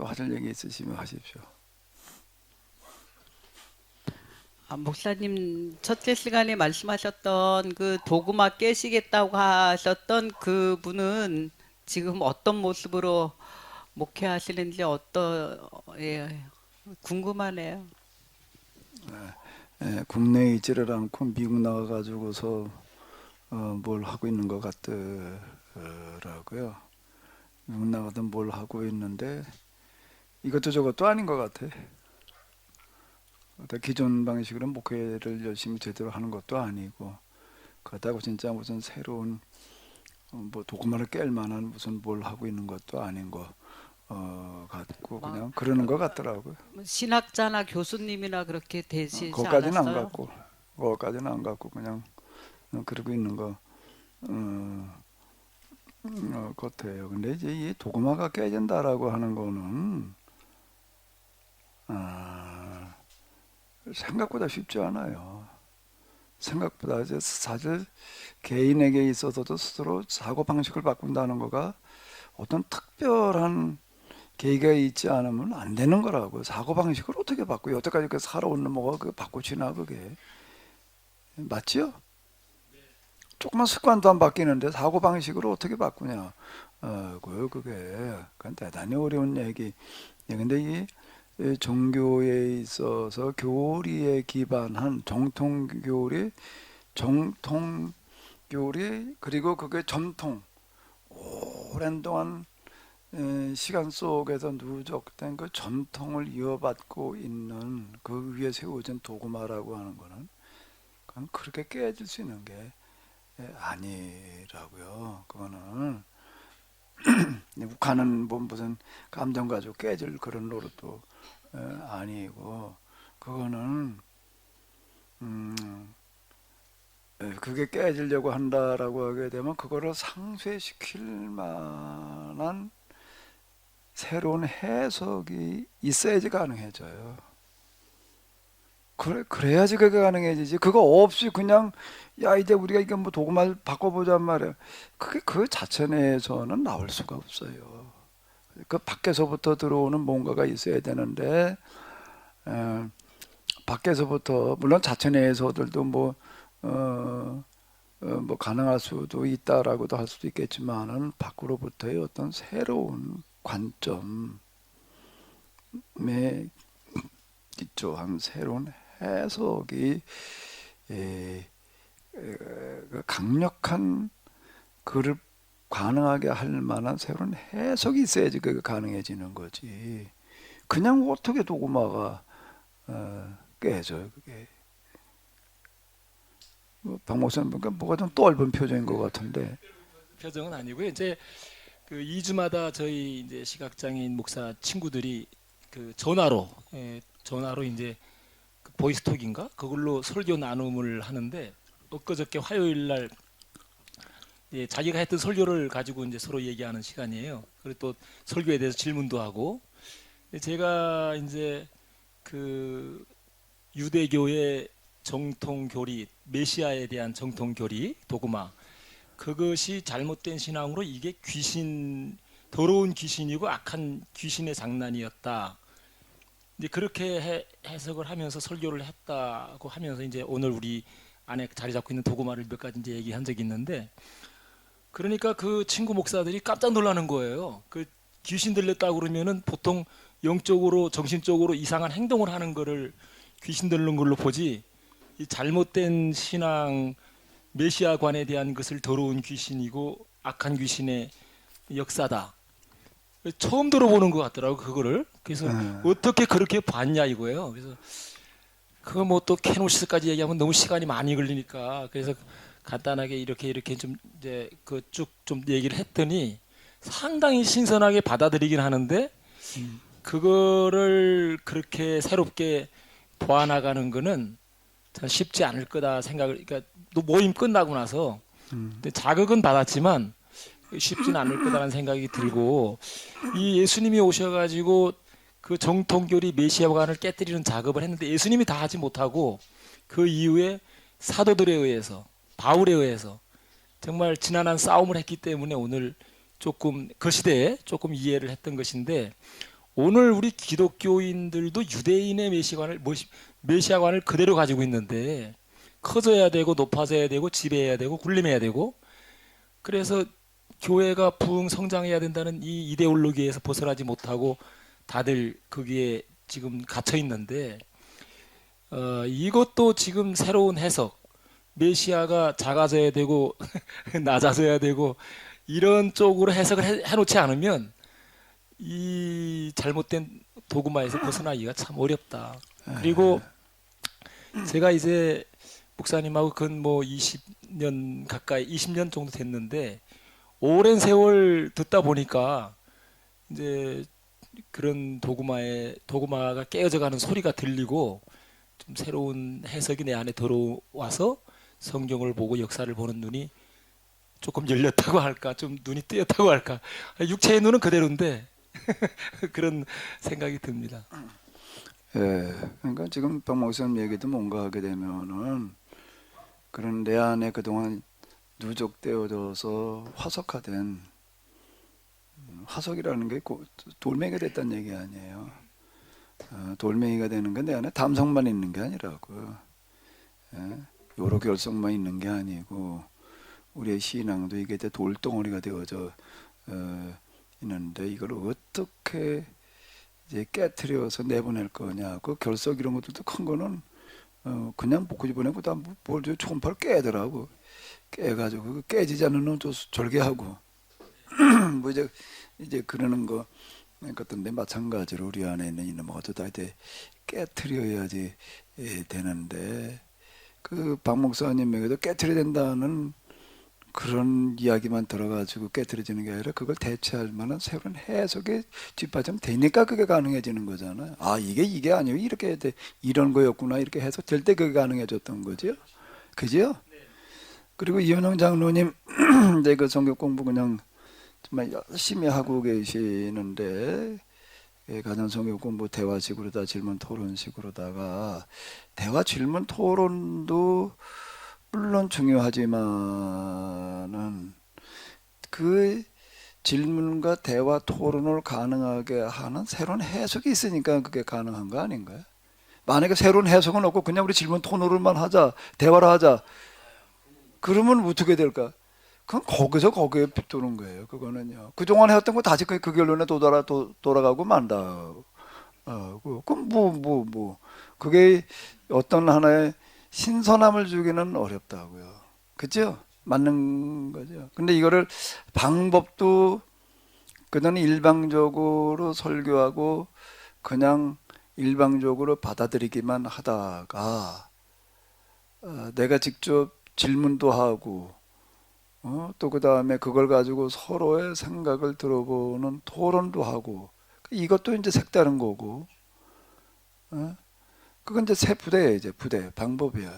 또 하실 얘기 있으시면 하십시오. 목사님 첫째 시간에 말씀하셨던 그 도구마 깨시겠다고 하셨던 그 분은 지금 어떤 모습으로 목회하시는지 예, 궁금하네요. 국내에 있지를 않고 미국 나가가지고서 뭘 하고 있는 것 같더라고요. 미국 나가서 뭘 하고 있는데 이것도 저것도 아닌 것 같아. 기존 방식으로 목회를 열심히 제대로 하는 것도 아니고 그렇다고 진짜 무슨 새로운 뭐 도구만을 깰 만한 무슨 뭘 하고 있는 것도 아닌 거 같고 그냥 그러는 것 같더라고요. 신학자나 교수님이나 그렇게 되시지 그것까지는 안 않았어요? 갖고 그것까지는 안 갖고 그냥 그러고 있는 거 같아요. 근데 이제 이 도구마가 깨진다라고 하는 거는 생각보다 쉽지 않아요. 생각보다 이제 사실 개인에게 있어서도 스스로 사고 방식을 바꾼다는 거가 어떤 특별한 계기가 있지 않으면 안 되는 거라고. 사고 방식을 어떻게 바꿔요? 여태까지 그 살아온 뭐가 그 바꾸지나 그게 맞지요? 조금만 습관도 안 바뀌는데 사고 방식을 어떻게 바꾸냐? 그건 대단히 어려운 얘기. 근데 이 종교에 있어서 교리에 기반한 정통 교리 그리고 그게 전통 오랜 동안 시간 속에서 누적된 그 전통을 이어받고 있는 그 위에 세워진 도구마라고 하는 거는 그건 그렇게 깨질 수 있는 게 아니라고요. 그거는 욱하는 뭐 무슨 감정 가지고 깨질 그런 노릇도 아니고 그거는 그게 깨지려고 한다라고 하게 되면 그거를 상쇄시킬 만한 새로운 해석이 있어야지 가능해져요. 그래야지 그게 가능해지지. 그거 없이 그냥 야 이제 우리가 이게 뭐 도구만 바꿔보자 말이야. 그게 그 자체 내에서는 나올 수가 없어요. 그 밖에서부터 들어오는 뭔가가 있어야 되는데 에, 밖에서부터 물론 자체 내에서들도 뭐 가능할 수도 있다라고도 할 수도 있겠지만은 밖으로부터의 어떤 새로운 관점에 기초한 새로운 해석이 그 강력한 그를 가능하게 할 만한 새로운 해석이 있어야지 그게 가능해지는 거지. 그냥 어떻게 도구마가 깨져요 그게. 박 목사님 보니까 뭐가 좀 떫은 표정인 것 같은데. 표정은 아니고요. 이제 그 2주마다 저희 이제 시각장애인 목사 친구들이 그 전화로 이제 그 보이스톡인가 그걸로 설교 나눔을 하는데 엊그저께 화요일 날 자기가 했던 설교를 가지고 이제 서로 얘기하는 시간이에요. 그리고 또 설교에 대해서 질문도 하고 제가 이제 그 유대교의 정통 교리 메시아에 대한 정통 교리 도구마 그것이 잘못된 신앙으로 이게 더러운 귀신이고 악한 귀신의 장난이었다. 이제 그렇게 해석을 하면서 설교를 했다고 하면서 이제 오늘 우리 안에 자리 잡고 있는 도구마를 몇 가지 이제 얘기한 적이 있는데 그러니까 그 친구 목사들이 깜짝 놀라는 거예요. 그 귀신 들렸다고 그러면은 보통 영적으로 정신적으로 이상한 행동을 하는 거를 귀신 들린 걸로 보지 이 잘못된 신앙 메시아관에 대한 것을 더러운 귀신이고 악한 귀신의 역사다. 처음 들어보는 것 같더라고 그거를. 그래서 어떻게 그렇게 봤냐 이거예요. 그래서 그거 뭐 또 캐노시스까지 얘기하면 너무 시간이 많이 걸리니까 그래서 간단하게 이렇게 좀 이제 그 쭉 좀 얘기를 했더니 상당히 신선하게 받아들이긴 하는데 그거를 그렇게 새롭게 보아나가는 거는 참 쉽지 않을 거다 생각을. 그러니까 또 모임 끝나고 나서 근데 자극은 받았지만 쉽지는 않을 거다라는 생각이 들고 이 예수님이 오셔가지고 그 정통교리 메시아관을 깨뜨리는 작업을 했는데 예수님이 다 하지 못하고 그 이후에 사도들에 의해서 바울에 의해서 정말 지난한 싸움을 했기 때문에 오늘 조금 그 시대에 조금 이해를 했던 것인데 오늘 우리 기독교인들도 유대인의 메시아관을 그대로 가지고 있는데 커져야 되고 높아져야 되고 지배해야 되고 군림해야 되고 그래서 교회가 부흥 성장해야 된다는 이 이데올로기에서 벗어나지 못하고 다들 거기에 지금 갇혀 있는데 이것도 지금 새로운 해석 메시아가 작아져야 되고 낮아져야 되고 이런 쪽으로 해석을 해놓지 않으면 이 잘못된 도구마에서 벗어나기가 참 어렵다. 그리고 제가 이제 목사님하고 근 뭐 20년 가까이 20년 정도 됐는데 오랜 세월 듣다 보니까 이제 그런 도구마가 깨어져가는 소리가 들리고 좀 새로운 해석이 내 안에 들어와서 성경을 보고 역사를 보는 눈이 조금 열렸다고 할까, 좀 눈이 뜨였다고 할까. 육체의 눈은 그대로인데 그런 생각이 듭니다. 예, 그러니까 지금 박 목사님 얘기도 뭔가 하게 되면은 그런 내 안에 그동안 누적되어져서 화석화된 화석이라는 게 돌멩이가 됐다는 얘기 아니에요. 돌멩이가 되는 건 내 안에 담석만 있는 게 아니라고. 예, 여러 결석만 있는 게 아니고 우리의 신앙도 이게 돌덩어리가 되어져 있는데 이걸 어떻게 이제 깨트려서 내보낼 거냐. 그 결석 이런 것들도 큰 거는 그냥 못 끄집어내고 다뭘 초음파를 깨더라고. 깨가지고 그 깨지지 않는 놈 절개하고 뭐 이제 그러는 거 같던데 마찬가지로 우리 안에 있는 이놈 모두 다 이제 깨트려야지 되는데 그 박 목사님에게도 깨트려야 된다는 그런 이야기만 들어가지고 깨트려지는 게 아니라 그걸 대체할 만한 새로운 해석이 뒷받침 되니까 그게 가능해지는 거잖아요. 아 이게 아니에요. 이렇게 해야 돼. 이런 거였구나. 이렇게 해석될 때 그게 가능해졌던 거죠. 그죠? 그리고 이현영 장로님 이제 그 성경 공부 그냥 정말 열심히 하고 계시는데 가정 성경 공부 대화식으로다 질문 토론식으로다가 대화 질문 토론도 물론 중요하지만은 그 질문과 대화 토론을 가능하게 하는 새로운 해석이 있으니까 그게 가능한 거 아닌가요? 만약에 새로운 해석은 없고 그냥 우리 질문 토론으로만 하자, 대화를 하자. 그러면 어떻게 될까? 그건 거기에 붙드는 거예요. 그거는요. 그동안 해왔던 거 다시 그 결론에 돌아가고 만다. 그럼 그게 어떤 하나의 신선함을 주기는 어렵다고요. 그죠? 맞는 거죠. 근데 이거를 방법도 그는 일방적으로 설교하고 그냥 일방적으로 받아들이기만 하다가 내가 직접 질문도 하고 또 그 다음에 그걸 가지고 서로의 생각을 들어보는 토론도 하고 이것도 이제 색다른 거고 그건 이제 새 부대예요. 이제 부대 방법이야.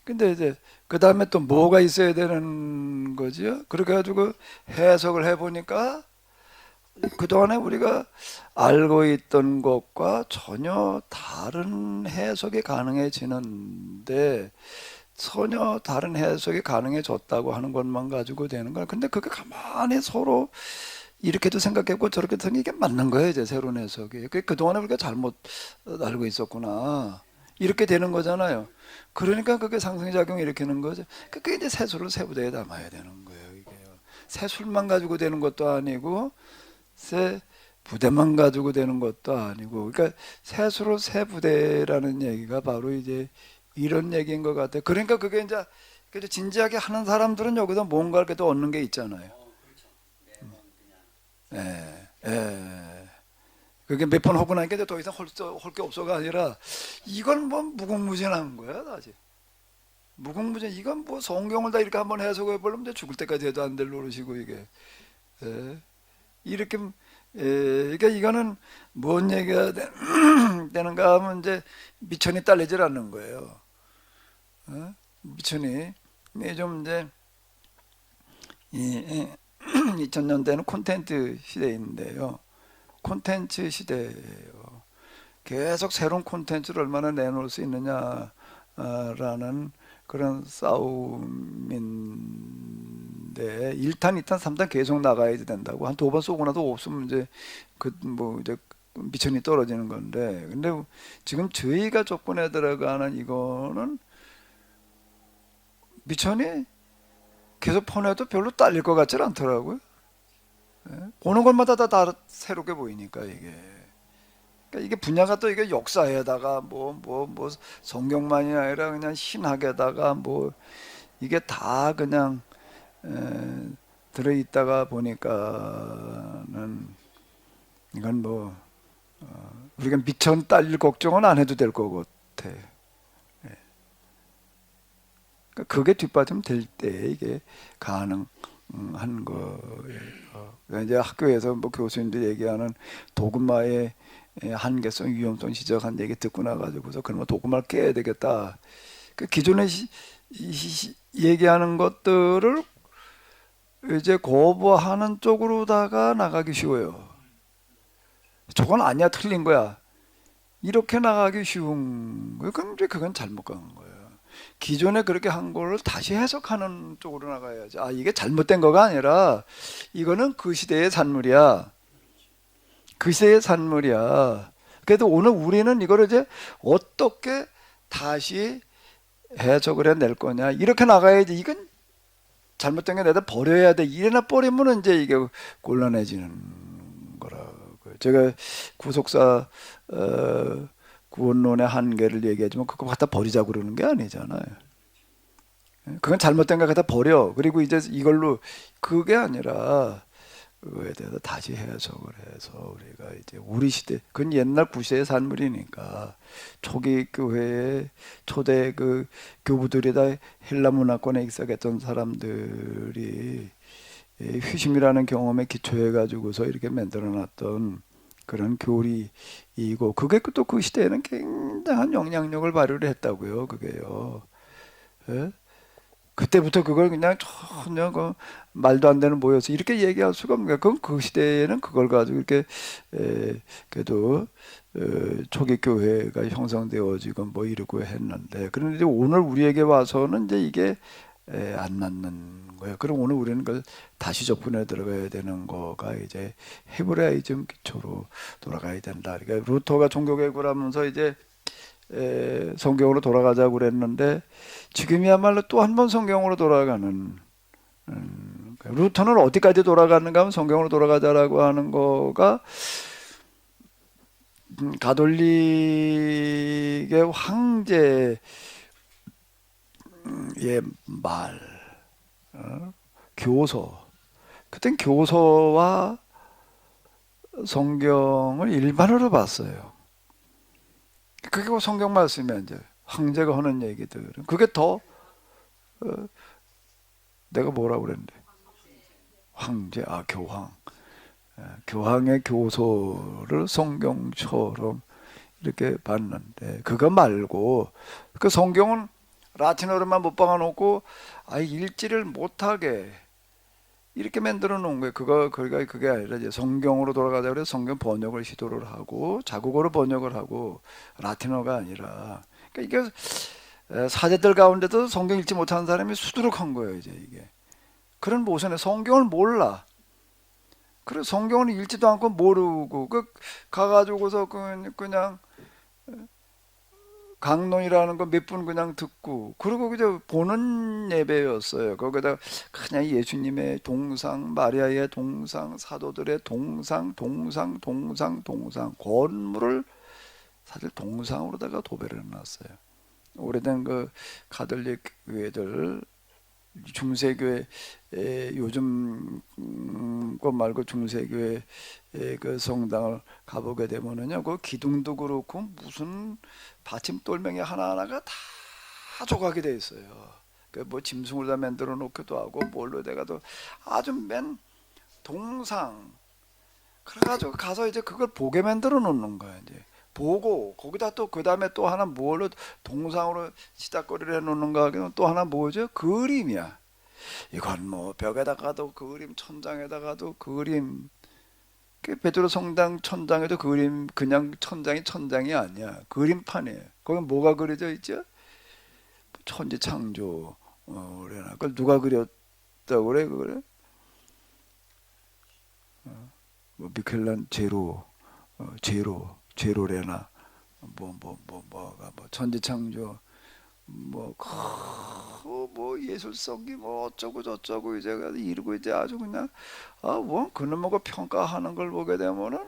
근데 이제 그 다음에 또 뭐가 있어야 되는 거지요? 그렇게 가지고 해석을 해보니까 그동안에 우리가 알고 있던 것과 전혀 다른 해석이 가능해지는데 전혀 다른 해석이 가능해졌다고 하는 것만 가지고 되는 거야. 근데 그게 가만히 서로 이렇게도 생각했고 저렇게도 생각해 이게 맞는 거예요. 이제 새로운 해석이. 그동안에 우리가 잘못 알고 있었구나. 이렇게 되는 거잖아요. 그러니까 그게 상승작용을 일으키는 거죠. 그게 이제 새술을 새부대에 담아야 되는 거예요. 이게요. 새술만 가지고 되는 것도 아니고 새 부대만 가지고 되는 것도 아니고 그러니까 새술을 새부대라는 얘기가 바로 이제 이런 얘기인 것 같아요. 그러니까 그게 이제 진지하게 하는 사람들은 여기서 뭔가를 그래도 얻는 게 있잖아요. 예, 예. 그게 몇 번 하고 나니까 더 이상 할 게 없어가 아니라 이건 뭐 무궁무진한 거야 다시. 무궁무진. 이건 뭐 성경을 다 이렇게 한번 해석해 보려면 죽을 때까지 해도 안 될 노릇이고 이게. 예. 이렇게 그러니까 이거는 뭔 얘기가 되는가 하면 이제 미천이 딸리질 않는 거예요. 미천이 좀 이제 2000년대는 콘텐츠 시대인데요. 콘텐츠 시대예요. 계속 새로운 콘텐츠를 얼마나 내놓을 수 있느냐라는 그런 싸움인데 1탄, 2탄, 3탄 계속 나가야 된다고. 한 2번 쏘고 나도 없으면 이제 그 뭐 이제 미천이 떨어지는 건데, 근데 지금 저희가 조건에 들어가는 이거는 미천이 계속 보내도 별로 딸릴 것 같지 않더라고요. 예? 보는 것마다 다 새롭게 보이니까 이게. 그러니까 이게 분야가 또 이게 역사에다가 뭐 성경만이 아니라 그냥 신학에다가 뭐 이게 다 그냥 에, 들어있다가 보니까는 이건 뭐 우리가 미천 딸릴 걱정은 안 해도 될 것 같아. 그러니까 그게 뒷받침 될 때 이게 가능한 거예요. 그러니까 이제 학교에서 뭐 교수님들이 얘기하는 도그마의 한계성, 위험성 지적한 얘기 듣고 나가지고서 그러면 도그마를 깨야 되겠다. 그 기존에 얘기하는 것들을 이제 거부하는 쪽으로다가 나가기 쉬워요. 저건 아니야, 틀린 거야. 이렇게 나가기 쉬운 거예요. 그럼 이제 그건 잘못 간 거예요. 기존에 그렇게 한 거를 다시 해석하는 쪽으로 나가야지. 아, 이게 잘못된 거가 아니라 이거는 그 시대의 산물이야. 그 시대의 산물이야. 그래도 오늘 우리는 이거를 이제 어떻게 다시 해석을 해낼 거냐. 이렇게 나가야지. 이건 잘못된 게 내가 버려야 돼. 이래나 버리면 이제 이게 곤란해지는 거라고요. 제가 구속사 구원론의 한계를 얘기하지만 그거 갖다 버리자고 그러는 게 아니잖아요. 그건 잘못된 거 갖다 버려. 그리고 이제 이걸로 그게 아니라 그거에 대해서 다시 해석을 해서 우리가 이제 우리 시대, 그건 옛날 구시대의 산물이니까 초기 교회의 초대 그 교부들이 다 헬라 문화권에 익숙했던 사람들이 휴심이라는 경험에 기초해 가지고서 이렇게 만들어놨던 그런 교리이고, 그게 또 그 시대에는 굉장한 영향력을 발휘를 했다고요. 그게요. 예? 그때부터 그걸 그냥 전혀 그 말도 안 되는 모여서 이렇게 얘기할 수가 없는 거야. 그건 그 시대에는 그걸 가지고 이렇게 그래도 초기 교회가 형성되어지고 뭐 이러고 했는데, 그런데 오늘 우리에게 와서는 이제 이게 안 맞는 거예요. 그럼 오늘 우리는 그걸 다시 접근해 들어가야 되는 거가 이제 헤브라이즘 기초로 돌아가야 된다. 그러니까 루터가 종교개혁을 하면서 이제 성경으로 돌아가자고 그랬는데 지금이야말로 또 한 번 성경으로 돌아가는, 루터는 어디까지 돌아가는가 하면 성경으로 돌아가자라고 하는 거가 가톨릭의 황제의 말, 교서, 그땐 교서와 성경을 일반으로 봤어요. 그게 성경 말씀이야. 이제 황제가 하는 얘기들은 그게 더 내가 뭐라고 그랬는데 황제, 교황, 교황의 교서를 성경처럼 이렇게 봤는데, 그거 말고 그 성경은 라틴어로만 못 박아놓고 읽지를 못하게 이렇게 만들어 놓은 거예요. 그게 아니라 이제 성경으로 돌아가자 그래서 성경 번역을 시도를 하고 자국어로 번역을 하고 라틴어가 아니라, 그러니까 이게 사제들 가운데도 성경 읽지 못하는 사람이 수두룩한 거예요. 이제 이게 그런 모순에 성경을 몰라. 그래 성경을 읽지도 않고 모르고 가가지고서 그냥 강론이라는 거 몇 분 그냥 듣고, 그리고 그저 보는 예배였어요. 거기다 그냥 예수님의 동상, 마리아의 동상, 사도들의 동상, 건물을 사실 동상으로다가 도배를 해놨어요. 오래된 그 가톨릭 교회들, 중세교회, 요즘 것 말고 중세교회 그 성당을 가보게 되면은요, 그 기둥도 그렇고 무슨 받침 돌멩이 하나하나가 다 조각이 돼 있어요. 그 뭐 짐승을 다 만들어 놓기도 하고 뭘로 돼가도 아주 맨 동상. 그래가지고 가서 이제 그걸 보게 만들어 놓는 거야. 이제 보고 거기다 또 그 다음에 또 하나 뭘로 동상으로 시작거리를 해놓는가 하기는 또 하나 뭐죠? 그림이야. 이건 뭐 벽에다가도 그림, 천장에다가도 그림. 베드로 성당 천장에도 그림, 그냥 천장이 아니야. 그림판이에요. 거기 뭐가 그려져 있죠? 천지 창조 그래나 그걸 누가 그렸다고 그래 그거를 뭐 미켈란제로 제로래나 뭐가 뭐 천지 창조 뭐 예술성이 뭐 어쩌고 저쩌고 이제 이러고 이제 아주 그냥 원 그놈의 거 평가하는 걸 보게 되면은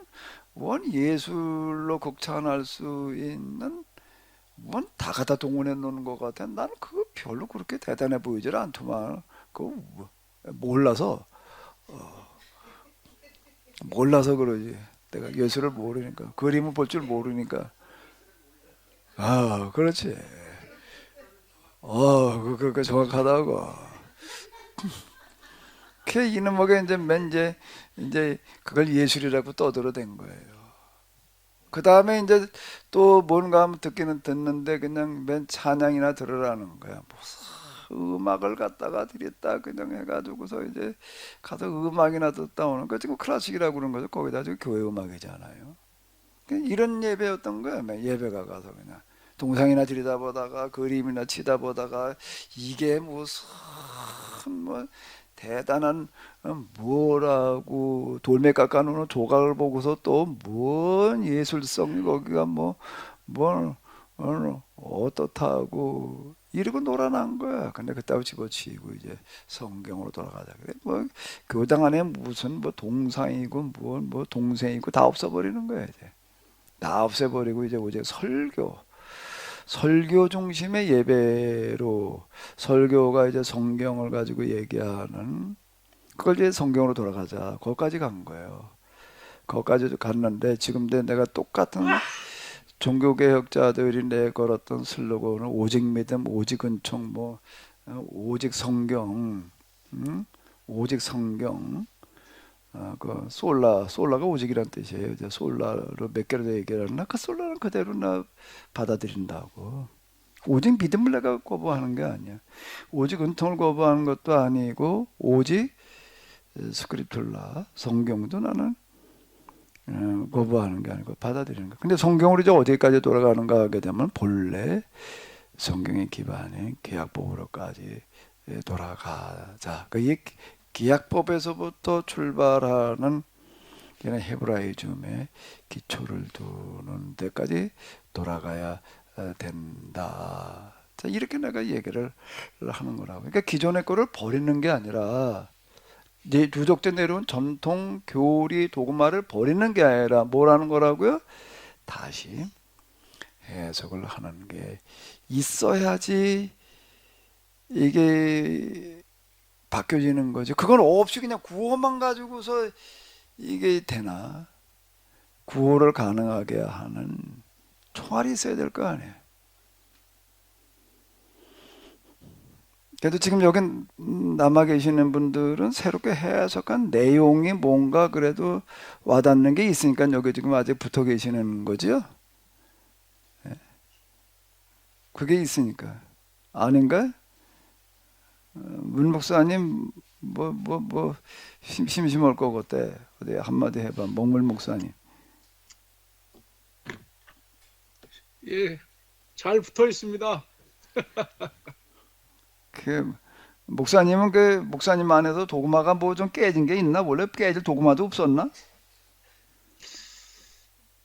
원 예술로 극찬할 수 있는 원 다 갖다 동원해 놓는 것 같아. 나는 그거 별로 그렇게 대단해 보이질 않더만. 그거 몰라서 몰라서 그러지. 내가 예술을 모르니까 그림을 볼 줄 모르니까. 그렇지. 그 정확하다고. 그 이놈에게 이제 그걸 예술이라고 떠들어댄 거예요. 그 다음에 이제 또 뭔가 하면 듣기는 듣는데 그냥 맨 찬양이나 들으라는 거야. 무슨 음악을 갖다가 들였다 그냥 해가지고서 이제 가서 음악이나 듣다 오는 거 지금 클래식이라고 그러는 거죠. 거기다 지금 교회 음악이잖아요. 이런 예배였던 거야. 맨 예배가 가서 그냥 동상이나 들여다보다가 그림이나 치다보다가 이게 무슨 뭐 대단한 뭐라고 돌멩이 깎아놓은 조각을 보고서 또 뭔 예술성이 거기가 뭐 어떻다고 이러고 놀아난 거야. 근데 그따위 집어치우고 이제 성경으로 돌아가자. 그래 뭐 교당 안에 무슨 뭐 동상이고 뭐 동생이고 다 없어버리는 거야 이제. 다 없애버리고 이제 오직 설교 중심의 예배로 설교가 이제 성경을 가지고 얘기하는 그걸 이제 성경으로 돌아가자. 거기까지 간 거예요. 거기까지 갔는데 지금도 내가 똑같은 종교개혁자들이 내걸었던 슬로건은 오직 믿음, 오직 은총, 오직 성경, 오직 성경. 그 솔라가 오직이란 뜻이에요. 이제 솔라로 몇 개로 얘기하나 그 솔라는 그대로 나 받아들인다고. 오직 믿음을 내가 거부하는 게 아니야. 오직 은통을 거부하는 것도 아니고 오직 스크립툴라 성경도 나는 거부하는 게 아니고 받아들이는 거. 근데 성경으로 이제 어디까지 돌아가는가 하게 되면 본래 성경의 기반인 구약법으로까지 돌아가자. 이 기약법에서부터 출발하는 헤브라이즘의 기초를 두는 데까지 돌아가야 된다. 자, 이렇게 내가 얘기를 하는 거라고. 그러니까 기존의 거를 버리는 게 아니라 이제 누적돼 내려온 전통 교리 도구마를 버리는 게 아니라 뭐라는 거라고요? 다시 해석을 하는 게 있어야지 이게 바뀌어지는 거죠. 그건 없이 그냥 구호만 가지고서 이게 되나? 구호를 가능하게 하는 총알이 있어야 될 거 아니에요. 그래도 지금 여기 남아 계시는 분들은 새롭게 해석한 내용이 뭔가 그래도 와닿는 게 있으니까 여기 지금 아직 붙어 계시는 거죠? 그게 있으니까. 아닌가? 문 목사님 심심할 거 같대. 어디 한마디 해봐. 먹물 목사님. 예, 잘 붙어 있습니다. 그 목사님은 그 목사님 안에서 도구마가 뭐 좀 깨진 게 있나? 원래 깨질 도구마도 없었나?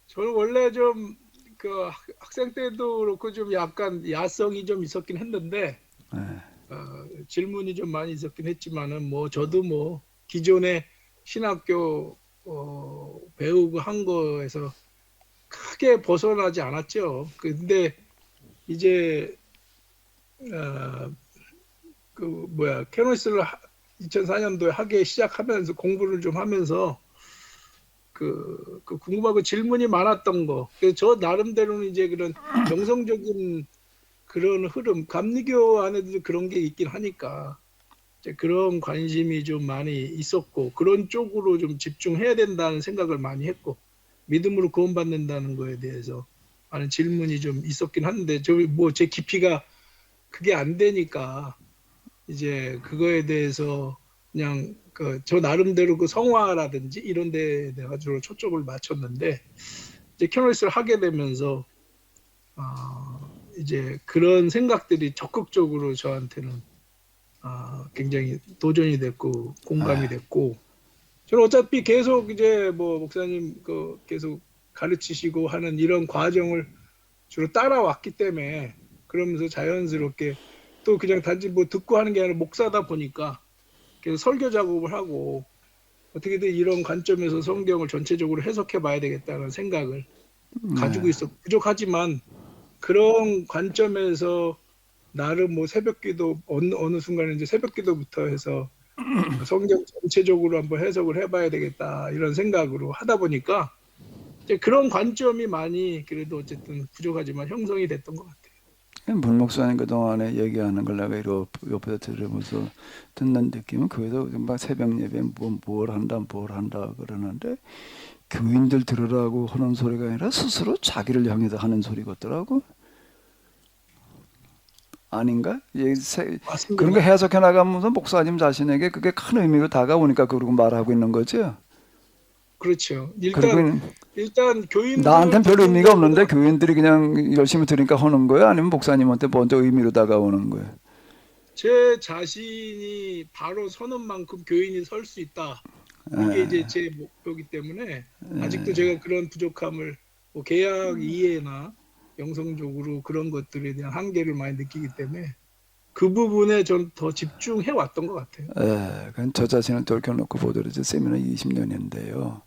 저는 원래 좀 그 학생 때도 그렇고 좀 약간 야성이 좀 있었긴 했는데 네. 질문이 좀 많이 있었긴 했지만은 뭐 저도 뭐 기존의 신학교 배우고 한 거에서 크게 벗어나지 않았죠. 근데 이제 캐노니스를 2004년도에 하기 시작하면서 공부를 좀 하면서 그 궁금하고 질문이 많았던 거. 그래서 저 나름대로는 이제 그런 정성적인 그런 흐름, 감리교 안에도 그런 게 있긴 하니까 이제 그런 관심이 좀 많이 있었고 그런 쪽으로 좀 집중해야 된다는 생각을 많이 했고 믿음으로 구원받는다는 거에 대해서 많은 질문이 좀 있었긴 한데 제 깊이가 그게 안 되니까 이제 그거에 대해서 그냥 저 나름대로 그 성화라든지 이런 데에 내가 주로 초점을 맞췄는데 이제 캐노니스를 하게 되면서 이제 그런 생각들이 적극적으로 저한테는 굉장히 도전이 됐고 공감이 됐고 저는 어차피 계속 이제 뭐 목사님 그 계속 가르치시고 하는 이런 과정을 주로 따라왔기 때문에 그러면서 자연스럽게 또 그냥 단지 뭐 듣고 하는 게 아니라 목사다 보니까 계속 설교 작업을 하고 어떻게든 이런 관점에서 성경을 전체적으로 해석해 봐야 되겠다는 생각을 가지고 있어 부족하지만 그런 관점에서 나름 뭐 새벽기도 어느 순간에 이제 새벽기도부터 해서 성경 전체적으로 한번 해석을 해봐야 되겠다 이런 생각으로 하다 보니까 이제 그런 관점이 많이 그래도 어쨌든 부족하지만 형성이 됐던 것 같아요. 문 목사님 그동안에 얘기하는 걸 내가 옆에서 들으면서 듣는 느낌은 그래도 막 새벽 예배에 뭘 한다 그러는데 교인들 들으라고 하는 소리가 아니라 스스로 자기를 향해서 하는 소리 같더라고. 아닌가? 맞습니다. 그런 거 해석해 나가면서 목사님 자신에게 그게 큰 의미로 다가오니까 그러고 말하고 있는 거죠. 그렇죠. 그리고 일단 교인들 나한테는 별 의미가 없는데 교인들이 그냥 열심히 들으니까 하는 거예요? 아니면 목사님한테 먼저 의미로 다가오는 거예요? 제 자신이 바로 서는 만큼 교인이 설 수 있다. 이게 이제 제 목표이기 때문에 아직도 제가 그런 부족함을 뭐 계약 이해나 영성적으로 그런 것들에 대한 한계를 많이 느끼기 때문에 그 부분에 좀 더 집중해 왔던 것 같아요. 그건 저 자신을 돌려놓고 보더라도 세미나 20년인데요.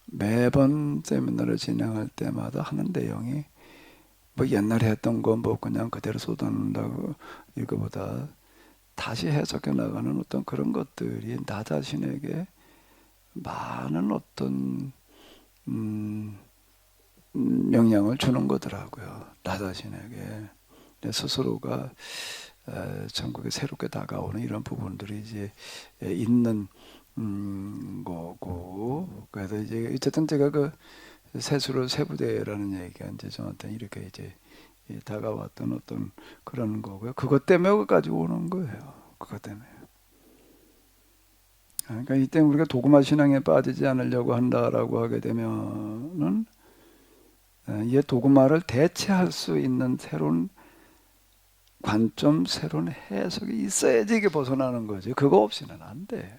매번 세미나를 진행할 때마다 하는 내용이 뭐 옛날에 했던 거 뭐 그냥 그대로 쏟아낸다고 이거보다 다시 해석해 나가는 어떤 그런 것들이 나 자신에게 많은 어떤 영향을 주는 거더라고요. 나 자신에게 내 스스로가 전국에 새롭게 다가오는 이런 부분들이 이제 있는 거고 그래서 이제 어쨌든 제가 그 세수로 세부대라는 얘기가 이제 저한테 이렇게 이제 다가왔던 어떤 그런 거고요. 그것 때문에 그까지 오는 거예요. 그것 때문에. 그러니까 이때 우리가 도구마 신앙에 빠지지 않으려고 한다라고 하게 되면은 이 도구마를 대체할 수 있는 새로운 관점, 새로운 해석이 있어야지 이게 벗어나는 거지. 그거 없이는 안 돼.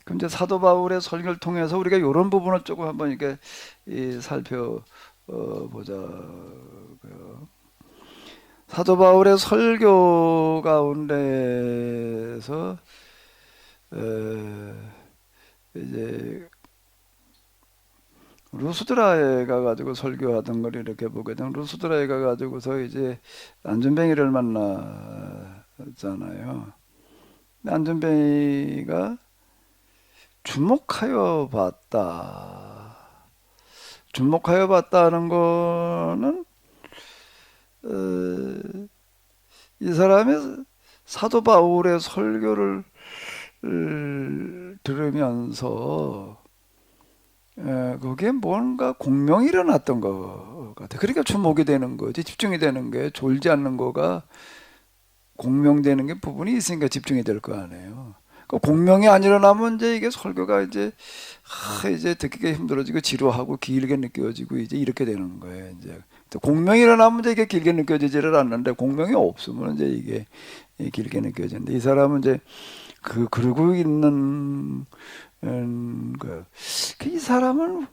그럼 이제 사도 바울의 설교를 통해서 우리가 이런 부분을 조금 한번 이렇게 살펴보자. 사도 바울의 설교 가운데서 이제 루스드라에 가가지고 설교하던 걸 이렇게 보게 되면 루스드라에 가가지고서 이제 안전뱅이를 만나잖아요. 안전뱅이가 주목하여 봤다는 거는 이 사람이 사도 바울의 설교를 들으면서 거기에 뭔가 공명이 일어났던 것 같아. 그러니까 주목이 되는 거지. 집중이 되는 게 졸지 않는 거가 공명되는 게 부분이 있으니까 집중이 될 거 아니에요. 그 공명이 안 일어나면 이제 이게 설교가 이제 듣기가 힘들어지고 지루하고 길게 느껴지고 이제 이렇게 되는 거예요. 이제 공명이 일어나면 이제 이게 길게 느껴지지를 않는데 공명이 없으면 이제 이게 길게 느껴지는데 이 사람은 이제 그러고 있는 거예요. 이 사람은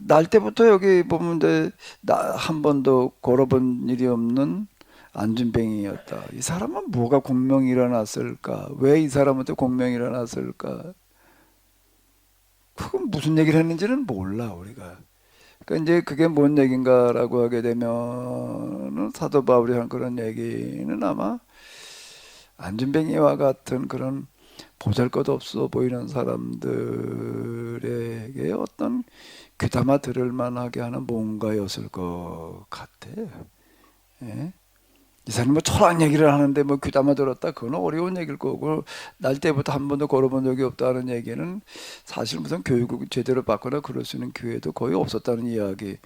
날 때부터 여기 보면 이제 한 번도 걸어본 일이 없는 안준뱅이였다. 이 사람은 뭐가 공명이 일어났을까? 왜 이 사람한테 공명이 일어났을까? 그건 무슨 얘기를 했는지는 몰라 우리가. 그러니까 이제 그게 뭔 얘기인가라고 하게 되면은 사도 바울이 한 그런 얘기는 아마 안준뱅이와 같은 그런 보잘것없어 보이는 사람들에게 어떤 귀담아 들을 만하게 하는 뭔가였을 것 같아요. 예? 이 사람이 뭐 철학 얘기를 하는데 뭐 귀담아 들었다 그건 어려운 얘기일 거고 날 때부터 한 번도 걸어본 적이 없다는 얘기는 사실 무슨 교육을 제대로 받거나 그럴 수 있는 기회도 거의 없었다는 이야기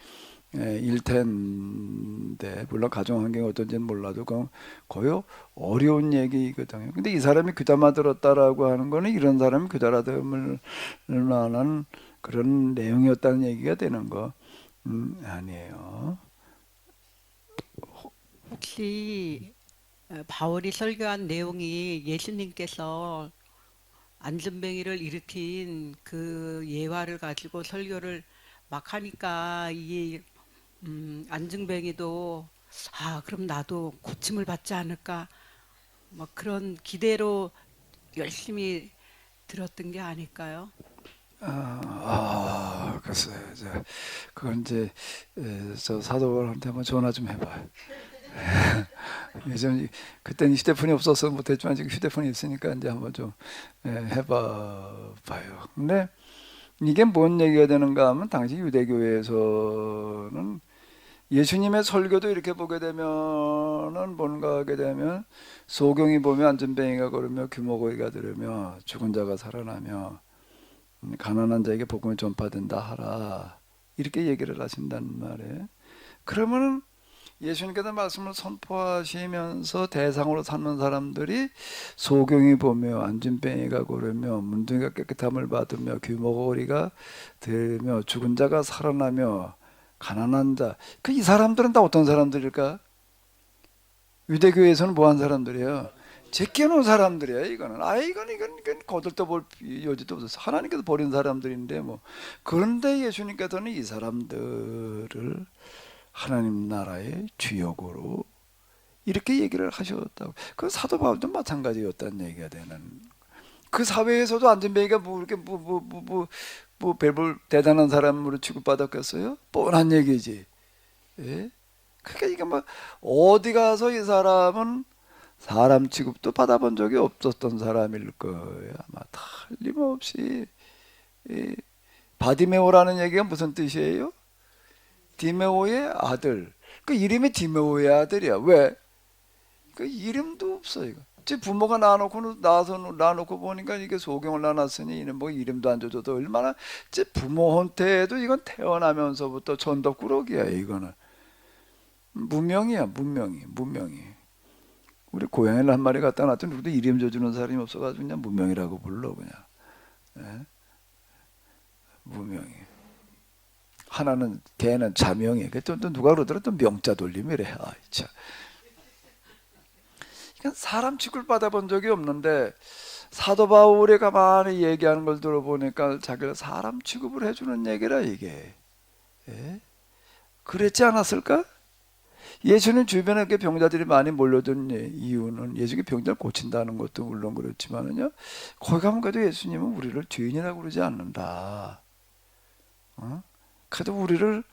일 텐데 물론 가정 환경이 어떤지는 몰라도 그건 거의 어려운 얘기거든요. 근데 이 사람이 귀담아 들었다라고 하는 거는 이런 사람이 귀담아 들을 만한 그런 내용이었다는 얘기가 되는 거. 아니에요. 혹시 바울이 설교한 내용이 예수님께서 안전뱅이를 일으킨 그 예화를 가지고 설교를 막 하니까 이 안증뱅이도 그럼 나도 고침을 받지 않을까 막 그런 기대로 열심히 들었던 게 아닐까요? 글쎄요. 그건 이제 저 사도벌한테 한번 전화 좀 해봐요. 예전 그때는 휴대폰이 없어서 못했지만 지금 휴대폰이 있으니까 이제 한번 좀 해봐봐요. 근데 이게 뭔 얘기가 되는가 하면 당시 유대교회에서는 예수님의 설교도 이렇게 보게 되면은 뭔가 하게 되면 소경이 보면 안전뱅이가 걸으며 규모고기가 들으며 죽은 자가 살아나며 가난한 자에게 복음을 전파된다 하라 이렇게 얘기를 하신단 말이에요. 그러면은 예수님께서 말씀을 선포하시면서 대상으로 삼는 사람들이 소경이 보며 안진뱅이가 고르며 문둥이가 깨끗함을 받으며 규모고리가 들며 죽은 자가 살아나며 가난한 자. 이 사람들은 다 어떤 사람들일까? 유대교회에서는 뭐한 사람들이에요? 제껴놓은 사람들이에요. 이거는 이건 거들떠볼 여지도 없어서 하나님께서 버린 사람들인데 뭐. 그런데 예수님께서는 이 사람들을 하나님 나라의 주역으로 이렇게 얘기를 하셨다고. 그 사도 바울도 마찬가지였다는 얘기가 되는. 그 사회에서도 안전뱅이가 뭐 이렇게 별볼 대단한 사람으로 취급받았겠어요? 뻔한 얘기지. 예? 그러니까 이게 뭐 어디 가서 이 사람은 사람 취급도 받아본 적이 없었던 사람일 거예요. 아마 틀림없이. 바디메오라는 얘기가 무슨 뜻이에요? 디메오의 아들. 그 이름이 디메오의 아들이야. 왜? 그 이름도 없어 이거. 제 부모가 낳아놓고 보니까 이게 소경을 낳았으니 이는 뭐 이름도 안 줘줘도 얼마나 제 부모한테도 이건 태어나면서부터 천덕꾸러기야 이거는. 무명이야 무명이. 우리 고양이를 한 마리 갖다 놨더니 누구도 이름 줘주는 사람이 없어가지고 그냥 무명이라고 불러 그냥. 예? 무명이. 하나는 걔는 자명이. 또 누가 그러더라 또 명자 돌림이래. 참. 그러니까 사람 취급을 받아본 적이 없는데 사도 바울이 가만히 얘기하는 걸 들어보니까 자기가 사람 취급을 해주는 얘기라 이게. 예? 그랬지 않았을까? 예수님 주변에 이렇게 병자들이 많이 몰려든 이유는 예수님이 병자를 고친다는 것도 물론 그렇지만은요. 거기 가면 그래도 예수님은 우리를 죄인이라고 그러지 않는다. 그래도 우리를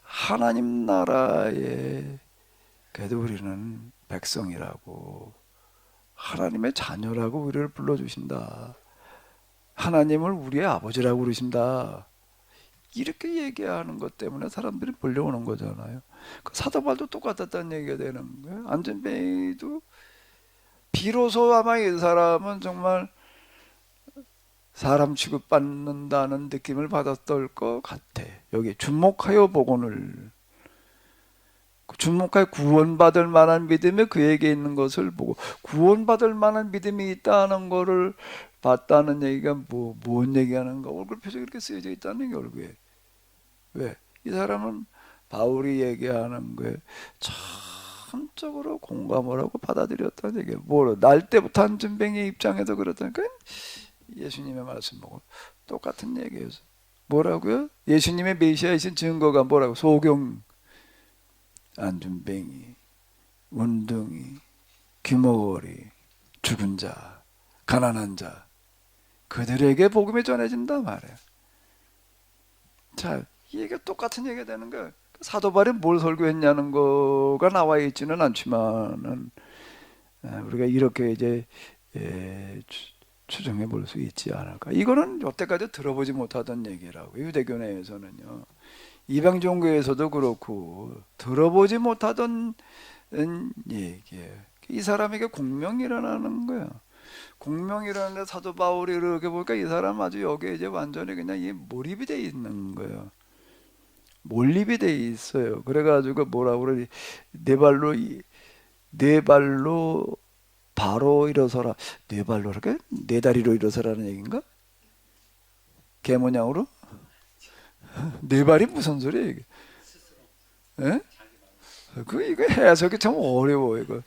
하나님 나라에 그래도 우리는 백성이라고 하나님의 자녀라고 우리를 불러주신다. 하나님을 우리의 아버지라고 그러신다. 이렇게 얘기하는 것 때문에 사람들이 몰려오는 거잖아요. 그 사도 바울도 똑같았다는 얘기가 되는 거예요. 안전뱅이도 비로소 아마 이 사람은 정말 사람 취급받는다는 느낌을 받았을 것 같아. 여기 주목하여 복음을 주목하여 구원받을 만한 믿음이 그에게 있는 것을 보고 구원받을 만한 믿음이 있다는 것을 봤다는 얘기가 뭔 얘기하는가? 얼굴 표정이 이렇게 쓰여져 있다는 게 얼굴에. 왜? 이 사람은 바울이 얘기하는 거에 참적으로 공감을 하고 받아들였다는 얘기예요. 날 때부터 안전뱅이 입장에서 그렇다니까 예수님의 말씀 보고 똑같은 얘기예요. 뭐라고요? 예수님의 메시아이신 증거가 뭐라고? 소경, 안전뱅이, 운둥이, 규모거리, 죽은 자, 가난한 자 그들에게 복음이 전해진다 말이에요. 자, 이게 똑같은 얘기가 되는 거예요. 사도 바울이 뭘 설교했냐는 거가 나와 있지는 않지만은 우리가 이렇게 이제 추정해 볼 수 있지 않을까. 이거는 여태까지 들어보지 못하던 얘기라고. 유대교 내에서는요. 이방 종교에서도 그렇고 들어보지 못하던 얘기예요. 이 사람에게 공명이 일어나는 거예요. 공명이 일어나는데 사도 바울이 이렇게 보니까 이 사람 아주 여기에 이제 완전히 그냥 몰입이 돼 있는 거예요. 몰입이 돼 있어요. 그래가지고 뭐라고 그러지? 네 발로 바로 일어서라. 네 발로 이렇게 네 다리로 일어서라는 얘기인가? 개 모양으로? 네 발이 무슨 소리야 이게? 예? 이거 해석이 참 어려워 이거.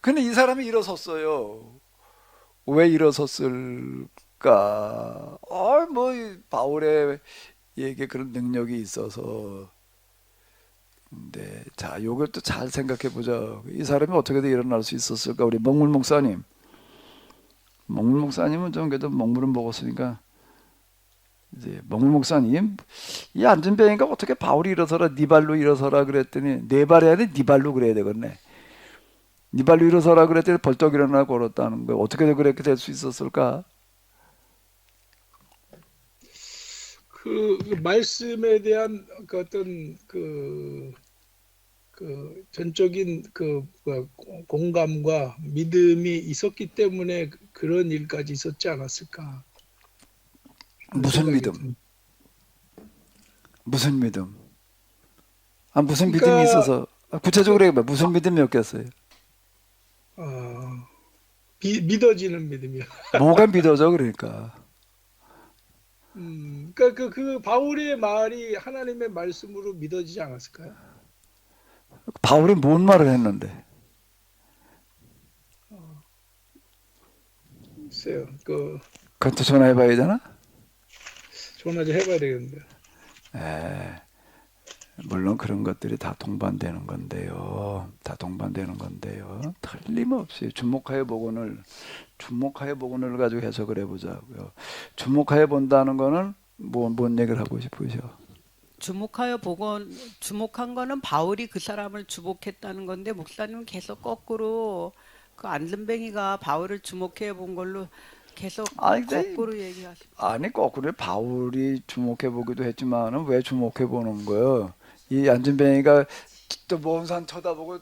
근데 이 사람이 일어섰어요. 왜 일어섰을까? 뭐 바울의 얘기 그런 능력이 있어서. 네, 자, 이것도 잘 생각해 보자. 이 사람이 어떻게든 일어날 수 있었을까? 우리 먹물 목사님. 먹물 목사님은 좀 그래도 먹물은 먹었으니까 이제 먹물 목사님, 이 안전병인가 어떻게 바울이 일어서라, 네 발로 일어서라 그랬더니 네 발 해야 돼, 네 발로 그래야 되겠네. 네 발로 일어서라 그랬더니 벌떡 일어나 걸었다는 거예요. 어떻게 그렇게 될 수 있었을까? 그 말씀에 대한 그 어떤 전적인 공감과 믿음이 있었기 때문에 그런 일까지 있었지 않았을까? 하는 무슨 생각이 믿음? 듭니다. 무슨 믿음? 무슨 믿음이 그러니까 있어서 구체적으로 해봐. 무슨 믿음이었겠어요? 믿어지는 믿음이요. 뭐가 믿어져 그러니까. 그러니까 그 바울의 말이 하나님의 말씀으로 믿어지지 않았을까요? 바울이 뭔 말을 했는데? 글쎄요. 그것도 전화해봐야 되나? 전화 좀 해봐야 되겠는데. 물론 그런 것들이 다 동반되는 건데요. 다 동반되는 건데요. 틀림없이 주목하여 복음을 가지고 해석을 해보자고요. 주목하여 본다는 거는 뭔 얘기를 하고 싶으셔? 주목한 거는 바울이 그 사람을 주목했다는 건데 목사님은 계속 거꾸로 그 안전뱅이가 바울을 주목해 본 걸로 계속 거꾸로 얘기하시고. 아니 거꾸로 바울이 주목해 보기도 했지만은 왜 주목해 보는 거예요? 이 안전뱅이가 또 먼 산 쳐다보고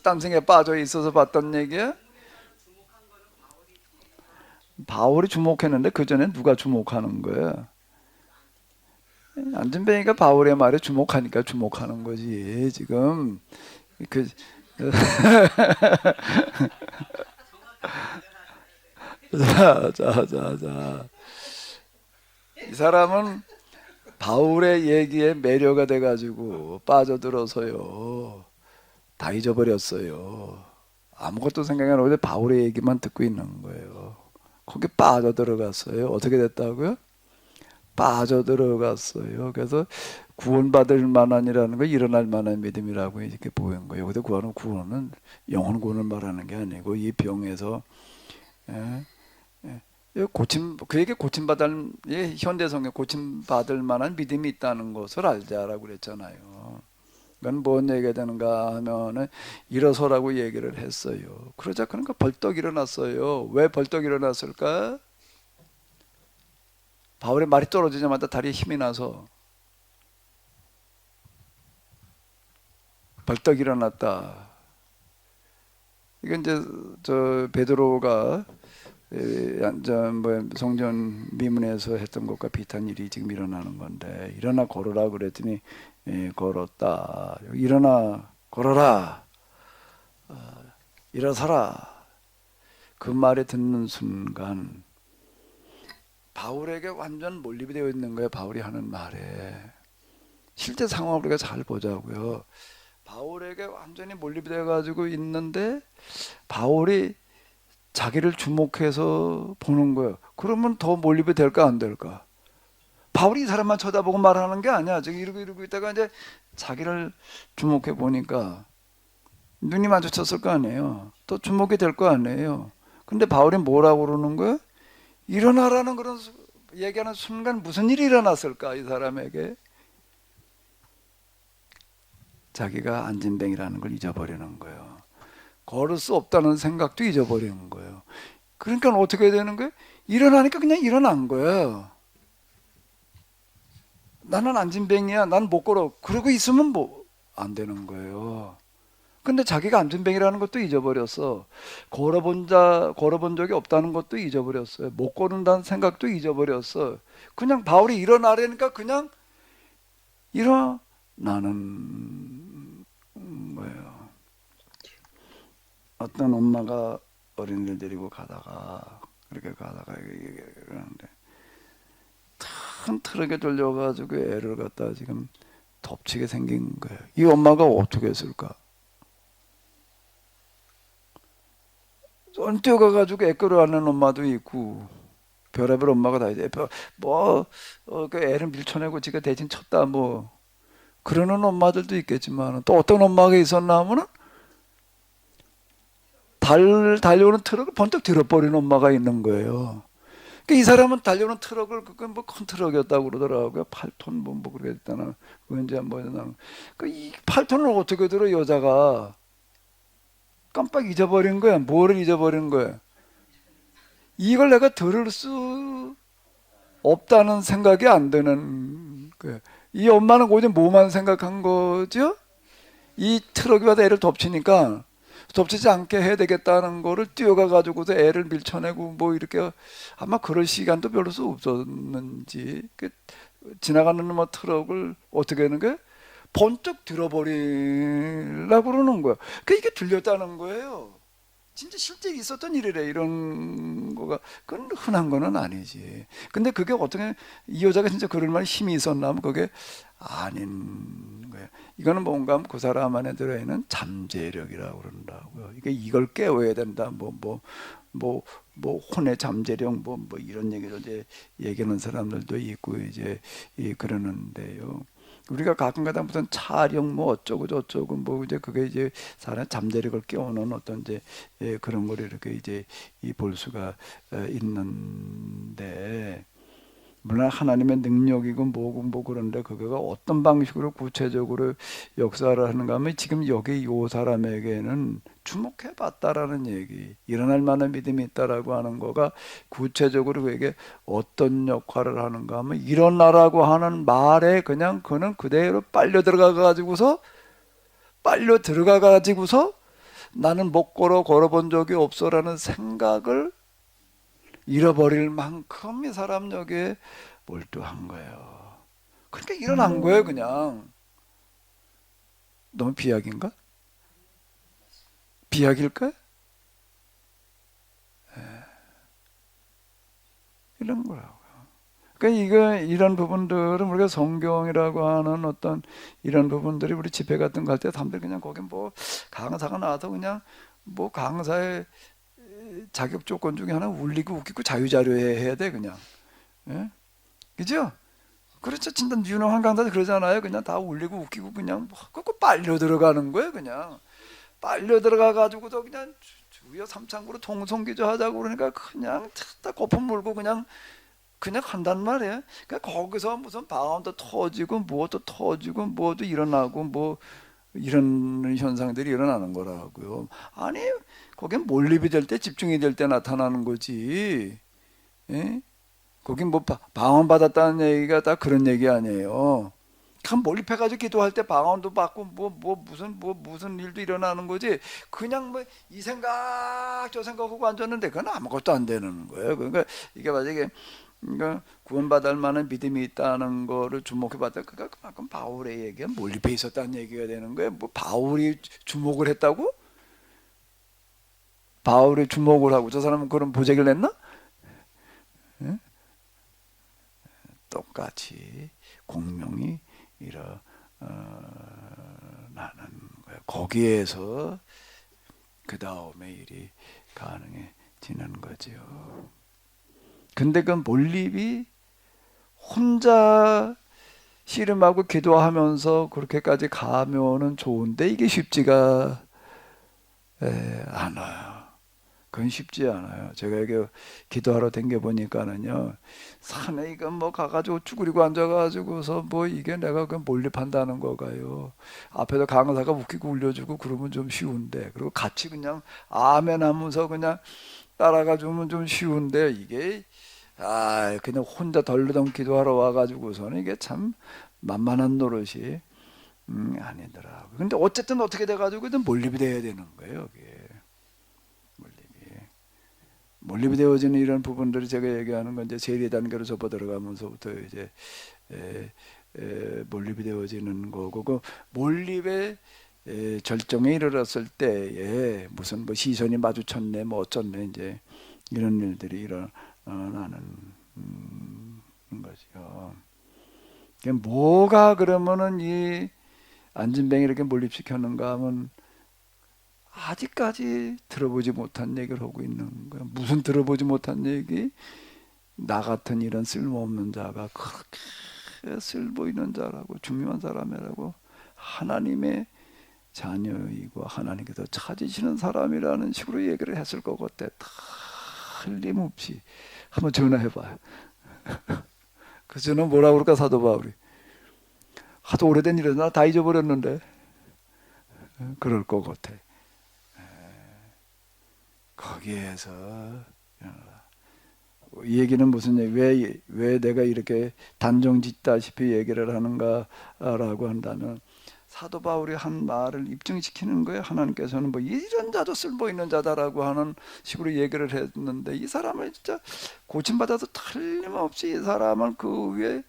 딴생에 빠져 있어서 봤던 얘기야? 바울이 주목했는데 그 전에 누가 주목하는 거야? 안전뱅이가 바울의 말에 주목하니까 주목하는 거지. 지금 그 자. 이 사람은 바울의 얘기에 매료가 돼가지고 빠져들어서요. 다 잊어버렸어요. 아무것도 생각이 안 나고 바울의 얘기만 듣고 있는 거예요. 거기 빠져들어갔어요. 어떻게 됐다고요? 빠져들어갔어요. 그래서 구원받을 만한이라는 거 일어날 만한 믿음이라고 이렇게 보인 거예요. 근데 구원은 영혼 구원을 말하는 게 아니고 이 병에서 그에게 고침받을 현대성에 고침받을 만한 믿음이 있다는 것을 알자라고 그랬잖아요. 그건 뭔 얘기가 되는가 하면은 일어서라고 얘기를 했어요. 그러자 그러니까 벌떡 일어났어요. 왜 벌떡 일어났을까? 바울의 말이 떨어지자마자 다리에 힘이 나서 벌떡 일어났다. 이건 이제 베드로가 성전 미문에서 했던 것과 비슷한 일이 지금 일어나는 건데 일어나 걸어라 그랬더니 걸었다. 일어나 걸어라. 일어서라. 그 말에 듣는 순간 바울에게 완전 몰입이 되어 있는 거예요. 바울이 하는 말에. 실제 상황을 우리가 잘 보자고요. 바울에게 완전히 몰입이 되어가지고 있는데 바울이 자기를 주목해서 보는 거예요. 그러면 더 몰입이 될까 안 될까? 바울이 이 사람만 쳐다보고 말하는 게 아니야. 지금 이러고 있다가 이제 자기를 주목해 보니까 눈이 마주쳤을 거 아니에요. 또 주목이 될 거 아니에요. 근데 바울이 뭐라고 그러는 거예요? 일어나라는 그런 얘기하는 순간 무슨 일이 일어났을까? 이 사람에게 자기가 안진뱅이라는 걸 잊어버리는 거예요. 걸을 수 없다는 생각도 잊어버리는 거예요. 그러니까 어떻게 되는 거예요? 일어나니까 그냥 일어난 거예요. 나는 안진뱅이야. 난 못 걸어. 그러고 있으면 안 되는 거예요. 근데 자기가 안진뱅이라는 것도 잊어버렸어. 걸어본 적이 없다는 것도 잊어버렸어요. 못 걸은다는 생각도 잊어버렸어. 그냥 바울이 일어나려니까 그냥 일어나는 거예요. 어떤 엄마가 어린이를 데리고 가다가 그러는데 다 큰 트럭에 돌려가지고 애를 갖다 지금 덮치게 생긴 거예요. 이 엄마가 어떻게 했을까? 뛰어가가지고 애 끌어안는 엄마도 있고 별의별 엄마가 다 있어요. 그 애를 밀쳐내고 지가 대신 쳤다 뭐 그러는 엄마들도 있겠지만 또 어떤 엄마가 있었나 하면은 달려오는 트럭을 번쩍 들어버리는 엄마가 있는 거예요. 그러니까 이 사람은 달려오는 트럭을 그건 뭐 큰 트럭이었다고 그러더라고요. 8톤 뭐 그랬다나 그 이제 뭐냐면 그이 8톤을 어떻게 들어 여자가 깜빡 잊어버린 거야. 뭐를 잊어버린 거야? 이걸 내가 들을 수 없다는 생각이 안 드는 거야. 이 엄마는 오직 뭐만 생각한 거죠? 이 트럭이 와서 애를 덮치니까 덮치지 않게 해야 되겠다는 거를 뛰어가 가지고서 애를 밀쳐내고 뭐 이렇게 아마 그럴 시간도 별로 없었는지 지나가는 뭐 트럭을 어떻게 하는 거야? 번쩍 들어버리려고 그러는 거야. 이게 들렸다는 거예요. 진짜 실제 있었던 일이래. 이런 거가 그건 흔한 거는 아니지. 근데 그게 어떻게 이 여자가 진짜 그럴 만한 힘이 있었나 하면 그게 아닌 거예요. 이거는 뭔가 하면 그 사람 안에 들어있는 잠재력이라고 그런다고요. 이걸 깨워야 된다. 혼의 잠재력 뭐 이런 얘기를 이제 얘기하는 사람들도 있고 이제 그러는데요. 우리가 가끔가다 무슨 차력 뭐 어쩌고 저쩌고 뭐 이제 그게 이제 사람 잠재력을 깨우는 어떤 이제 그런 걸 이렇게 이제 볼 수가 있는데 물론 하나님의 능력이고 뭐고 뭐 그런데 그거가 어떤 방식으로 구체적으로 역사를 하는가 하면 지금 여기 요 사람에게는 주목해 봤다라는 얘기, 일어날 만한 믿음이 있다라고 하는 거가 구체적으로 그에게 어떤 역할을 하는가 하면 일어나라고 하는 말에 그냥 그는 그대로 빨려 들어가 가지고서 나는 못 걸어본 적이 없어라는 생각을 잃어버릴 만큼 이 사람 여기에 몰두한 거예요. 그러니까 일어난 거예요, 그냥. 너무 비약인가? 비약일까요? 이런 거라고요. 그러니까 이런 부분들은 우리가 성경이라고 하는 어떤 이런 부분들이 우리 집회 같은 거 할 때 사람들 그냥 거기 뭐 강사가 나와서 그냥 뭐 강사의 자격 조건 중에 하나 울리고 웃기고 자유자료에 해야 돼 그냥. 예? 그죠? 그렇죠. 진짜 유능한 강사들 그러잖아요. 그냥 다 울리고 웃기고 그냥 그 빨려 들어가는 거예요. 그냥 빨려 들어가 가지고도 그냥 주여 삼창구로 통성기조 하자고 그러니까 그냥 다 거품 물고 그냥 한단 말이에요. 그러니까 거기서 무슨 방언도 터지고 뭐도 터지고 뭐도 일어나고 뭐 이런 현상들이 일어나는 거라고요. 아니 거긴 몰입이 될 때 집중이 될 때 나타나는 거지. 예? 거긴 뭐 방언 받았다는 얘기가 다 그런 얘기 아니에요. 참 몰입해가지고 기도할 때 방언도 받고 무슨 일도 일어나는 거지. 그냥 뭐 이 생각 저 생각하고 앉았는데 그건 아무것도 안 되는 거예요. 그러니까 이게 만약에 그러니까 구원받을 만한 믿음이 있다는 거를 주목해봤다. 그만큼 바울의 얘기가 몰입해 있었다는 얘기가 되는 거예요. 뭐 바울이 주목을 했다고? 바울이 주목을 하고 저 사람은 그런 보재기를 냈나? 예? 똑같이 공명이 일어나는 거예요. 거기에서 그 다음에 일이 가능해지는 거죠. 근데 그 몰입이 혼자 씨름하고 기도하면서 그렇게까지 가면은 좋은데 이게 쉽지가 않아요. 그건 쉽지 않아요. 제가 여기 기도하러 댕겨 보니까는요, 산에 이거 뭐 가가지고 쭈그리고 앉아가지고서 뭐 이게 내가 그 몰입한다는 거가요. 앞에서 강사가 웃기고 울려주고 그러면 좀 쉬운데, 그리고 같이 그냥 아멘 하면서 그냥 따라가 주면 좀 쉬운데 이게 그냥 혼자 덜러덩 기도하러 와가지고서는 이게 참 만만한 노릇이 아니더라고요. 근데 어쨌든 어떻게 돼가지고 몰입이 돼야 되는 거예요. 이게. 몰입이 되어지는 이런 부분들이 제가 얘기하는 건 이제 세리 단계로 접어 들어가면서부터 이제 몰입이 되어지는 거고, 그 몰입의 절정에 이르렀을 때에 무슨 뭐 시선이 마주쳤네 뭐 어쩌네 이제 이런 일들이 일어나는 거죠. 뭐가 그러면은 이 안진뱅이 이렇게 몰입시켰는가 하면 아직까지 들어보지 못한 얘기를 하고 있는 거야. 무슨 들어보지 못한 얘기? 나 같은 이런 쓸모없는 자가 그렇게 쓸모 있는 자라고 중요한 사람이라고 하나님의 자녀이고 하나님께서 찾으시는 사람이라는 식으로 얘기를 했을 것 같아. 틀림없이. 한번 전화해봐요. 그 전화 뭐라고 그럴까 사도 바울이. 하도 오래된 일이라 나 다 잊어버렸는데 그럴 것 같아. 거기에서 이 얘기는 무슨 얘기, 왜 내가 이렇게 단정짓다시피 얘기를 하는가라고 한다면 사도 바울이 한 말을 입증시키는 거예요. 하나님께서는 뭐 이런 자도 쓸모 있는 자다라고 하는 식으로 얘기를 했는데 이 사람을 진짜 고침받아도 틀림없이 이 사람은 그 위에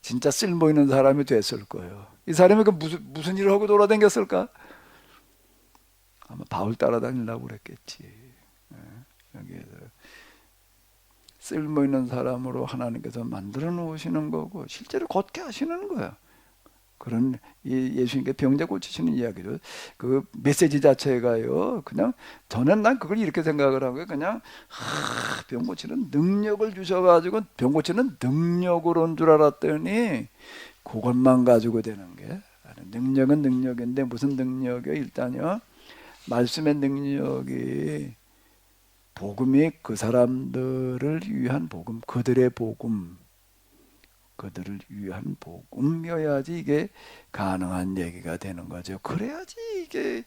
진짜 쓸모 있는 사람이 됐을 거예요. 이 사람이 그 무슨 일을 하고 돌아다녔을까? 아마 바울 따라다니려고 그랬겠지. 여기에서 쓸모 있는 사람으로 하나님께서 만들어 놓으시는 거고 실제로 걷게 하시는 거야. 그런 예수님께 병자 고치시는 이야기죠. 그 메시지 자체가요. 그냥 저는 난 그걸 이렇게 생각을 하고요. 그냥 병 고치는 능력을 주셔가지고 병 고치는 능력으로 온 줄 알았더니 그것만 가지고 되는 게 능력은 능력인데 무슨 능력이요? 일단요. 말씀의 능력이 복음이 그 사람들을 위한 복음, 그들의 복음, 그들을 위한 복음이어야지 이게 가능한 얘기가 되는 거죠. 그래야지 이게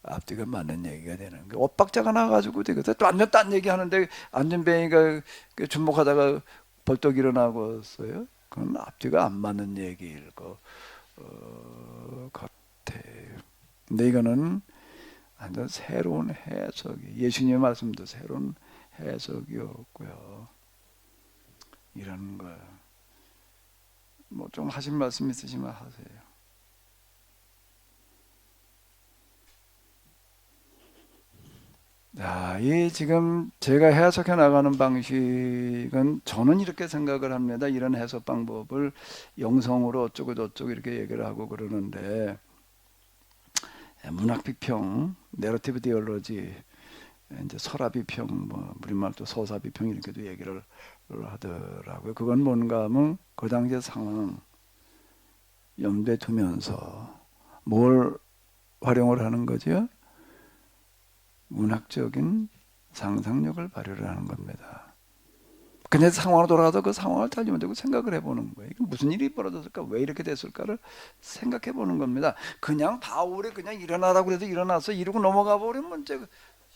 앞뒤가 맞는 얘기가 되는 거예요. 엇박자가 나가지고 되거든. 또 완전 딴 얘기 하는데 안전뱅이가 주목하다가 벌떡 일어나고서요. 그건 앞뒤가 안 맞는 얘기일 것 같아요. 근데 이거는 완전 새로운 해석이, 예수님의 말씀도 새로운 해석이었고요. 이런 거. 뭐 좀 하신 말씀 있으시면 하세요. 자, 이 지금 제가 해석해 나가는 방식은 저는 이렇게 생각을 합니다. 이런 해석 방법을 영성으로 어쩌고 저쩌고 이렇게 얘기를 하고 그러는데 문학 비평, 내러티브 디올로지, 이제 설화 비평, 뭐 우리말 또 서사 비평 이렇게도 얘기를 하더라고요. 그건 뭔가 하면 그 당시의 상황 염두에 두면서 뭘 활용을 하는 거죠? 문학적인 상상력을 발휘를 하는 겁니다. 그냥 상황으로 돌아가서 그 상황을 달리면 되고 생각을 해보는 거예요. 이게 무슨 일이 벌어졌을까? 왜 이렇게 됐을까를 생각해 보는 겁니다. 그냥 바울이 그냥 일어나라고 해서 일어나서 이러고 넘어가 버리면 문제가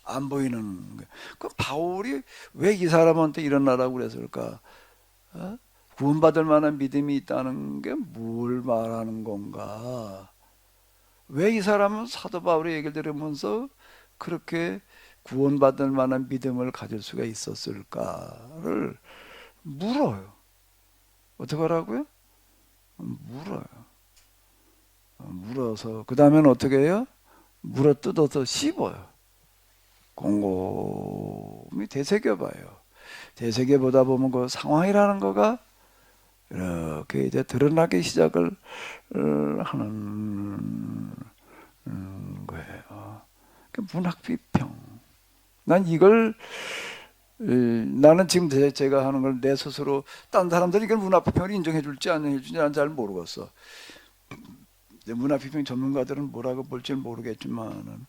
안 보이는 거예요. 그럼 바울이 왜 이 사람한테 일어나라고 그랬을까? 구원받을 만한 믿음이 있다는 게 뭘 말하는 건가? 왜 이 사람은 사도 바울의 얘기를 들으면서 그렇게 구원받을 만한 믿음을 가질 수가 있었을까를 물어요. 어떻게 하라고요? 물어요. 물어서 그 다음에는 어떻게 해요? 물어 뜯어서 씹어요. 곰곰이 되새겨봐요. 되새겨보다 보면 그 상황이라는 거가 이렇게 이제 드러나기 시작을 하는 거예요. 문학 비평. 난 이걸 나는 지금 제가 하는 걸 내 스스로 딴 사람들이 이걸 문학 비평을 인정해 줄지 안 해줄지 난 잘 모르겠어. 문학 비평 전문가들은 뭐라고 볼지 모르겠지만은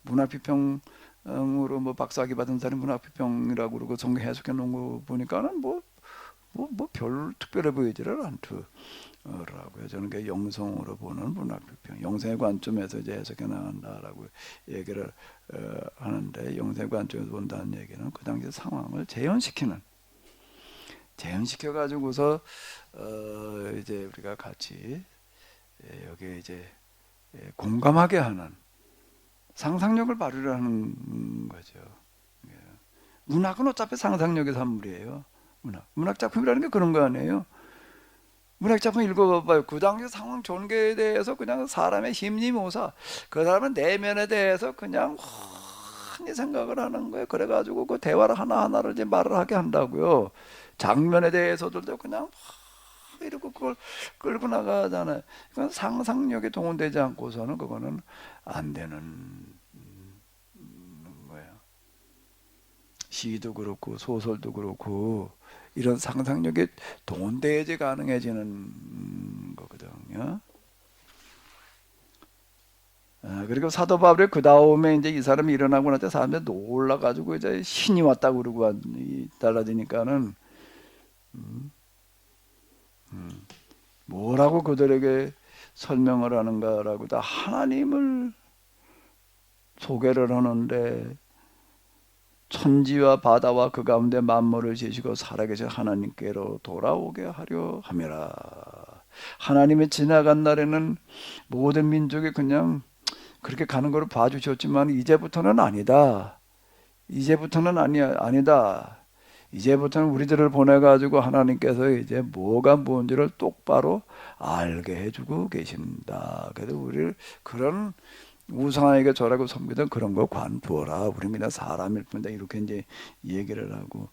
문학 비평으로 뭐 박사학위 받은 사람이 문학 비평이라고 그러고 성경 해석해 놓은 거 보니까는 뭐 별 특별해 보이지를 않더라고요. 저는 그 영성으로 보는 문학 비평, 영성의 관점에서 이제 해석해 나간다라고 얘기를 하는데 영성의 관점에서 본다는 얘기는 그 당시 상황을 재현시켜 가지고서 이제 우리가 같이 여기에 이제 공감하게 하는 상상력을 발휘를 하는 거죠. 문학은 어차피 상상력의 산물이에요. 문학 작품이라는 게 그런 거 아니에요. 문학 작품 읽어봐요. 그 당시 상황 전개에 대해서 그냥 사람의 심리모사, 그 사람의 내면에 대해서 그냥 많이 생각을 하는 거예요. 그래가지고 그 대화를 하나하나를 이제 말을 하게 한다고요. 장면에 대해서도 그냥 막 이러고 그걸 끌고 나가잖아요. 그건 상상력이 동원되지 않고서는 그거는 안 되는 거예요. 시도 그렇고 소설도 그렇고 이런 상상력이 동원돼야지 가능해지는 거거든요. 그리고 사도 바울이 그 다음에 이제 이 사람이 일어나고 나서 사람들이 놀라가지고 이제 신이 왔다고 그러고 달라지니까는 뭐라고 그들에게 설명을 하는가라고 다 하나님을 소개를 하는데 천지와 바다와 그 가운데 만물을 지으시고 살아계신 하나님께로 돌아오게 하려 함이라. 하나님이 지나간 날에는 모든 민족이 그냥 그렇게 가는 걸 봐주셨지만 이제부터는 아니다. 이제부터는 아니다. 이제부터는 우리들을 보내가지고 하나님께서 이제 뭐가 뭔지를 똑바로 알게 해주고 계신다. 그래서 우리를 그런 우상에게 절하고 섬기던 그런 거 관두어라. 우리는 그냥 사람일 뿐이다. 이렇게 이제 얘기를 하고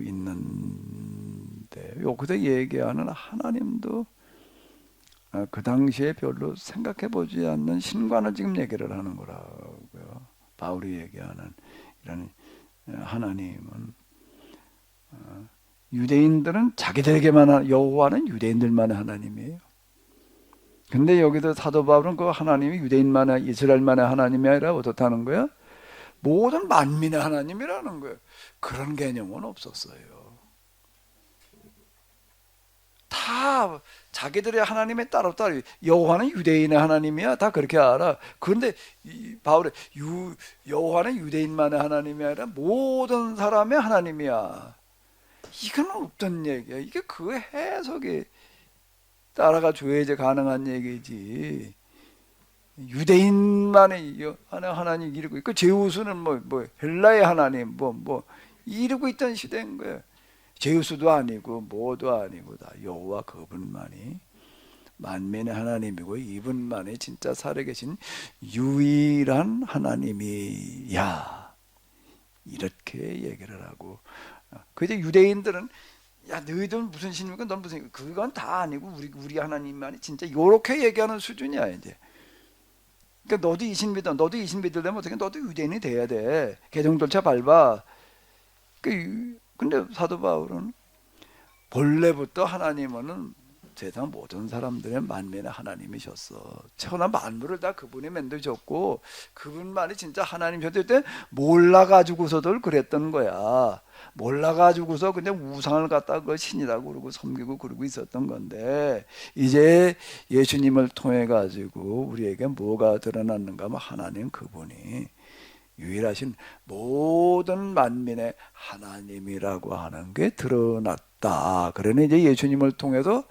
있는데 여기서 얘기하는 하나님도 그 당시에 별로 생각해 보지 않는 신관을 지금 얘기를 하는 거라고요. 바울이 얘기하는 이런 하나님은 유대인들은 자기들에게만 여호와는 유대인들만의 하나님이에요. 근데 여기서 사도 바울은 그 하나님이 유대인만의 이스라엘만의 하나님이 아니라 어떻다는 거야? 모든 만민의 하나님이라는 거예요. 그런 개념은 없었어요. 다 자기들의 하나님에 따로 여호와는 유대인의 하나님이야. 다 그렇게 알아. 그런데 바울의 여호와는 유대인만의 하나님이 아니라 모든 사람의 하나님이야. 이건 없던 얘기야. 이게 그 해석이 따라가 줘야지 가능한 얘기지. 유대인만의 하나님 이러고 있고 제우스는 뭐 헬라의 하나님 뭐 이러고 있던 시대인 거예요. 제우스도 아니고 뭐도 아니고 다 여호와 그분만이 만민의 하나님이고 이분만이 진짜 살아계신 유일한 하나님이야. 이렇게 얘기를 하고 그 이제 유대인들은 야 너희들 무슨 신입니까? 넌 무슨 그건 다 아니고 우리 하나님만이 진짜 이렇게 얘기하는 수준이야 이제. 그러니까 너도 이 신 믿어. 너도 이 신 믿으려면 어떻게 너도 유대인이 돼야 돼. 개정절차 밟아. 근데 사도 바울은 본래부터 하나님은 세상 모든 사람들의 만민의 하나님이셨어. 태어난 만물을 다 그분이 만드셨고 그분만이 진짜 하나님이셨을 때 몰라가지고서들 그랬던 거야. 몰라가지고서 그냥 우상을 갖다가 그 신이라고 그러고 섬기고 그러고 있었던 건데 이제 예수님을 통해 가지고 우리에게 뭐가 드러났는가 하면 하나님 그분이 유일하신 모든 만민의 하나님이라고 하는 게 드러났다. 그러니 이제 예수님을 통해서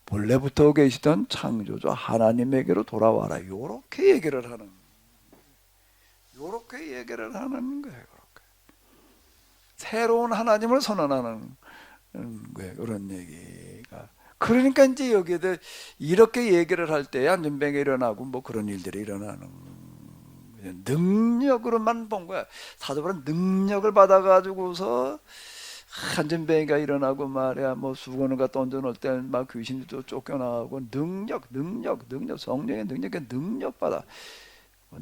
본래부터 계시던 창조주 하나님에게로 돌아와라. 요렇게 얘기를 하는 거예요. 새로운 하나님을 선언하는 거예요. 그런 얘기가. 그러니까 이제 여기에 이렇게 얘기를 할 때 안전병이 일어나고 뭐 그런 일들이 일어나는 능력으로만 본 거야. 사도바울은 능력을 받아가지고서 한전뱅이가 일어나고 말이야 뭐 수건을 던져놓을 때 막 귀신도 쫓겨나고 능력 성령의 능력에 능력받아.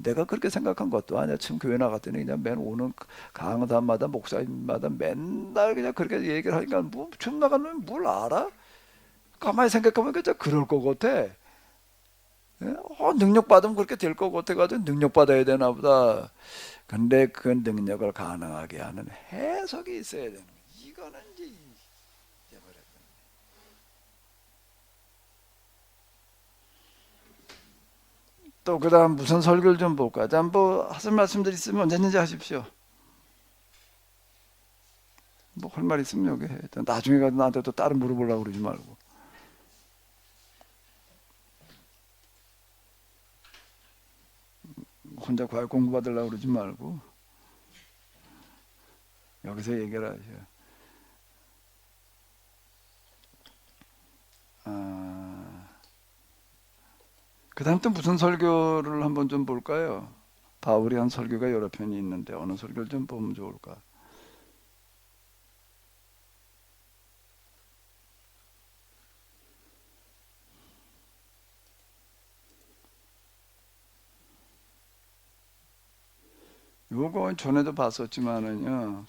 내가 그렇게 생각한 것도 아니야. 지금 교회 나갔더니 그냥 맨 오는 강사마다 목사님마다 맨날 그냥 그렇게 얘기를 하니까 뭐 지금 나가면 뭘 알아? 가만히 생각하면 진짜 그럴 것 같아. 능력 받으면 그렇게 될 것 같아가지고 능력 받아야 되나 보다. 근데 그 능력을 가능하게 하는 해석이 있어야 되는 거야. 이거는 이제 또 그다음 무슨 설교를 좀 볼까? 뭐 하실 말씀들 있으면 언제든지 하십시오. 뭐 할 말 있으면 여기 해. 나중에 가서 나한테 또 다른 물어보려고 그러지 말고. 혼자 과외 공부 받으려고 그러지 말고 여기서 얘기를 하셔. 그 다음 또 무슨 설교를 한번 좀 볼까요? 바울이 한 설교가 여러 편이 있는데 어느 설교를 좀 보면 좋을까? 요거 전에도 봤었지만은요.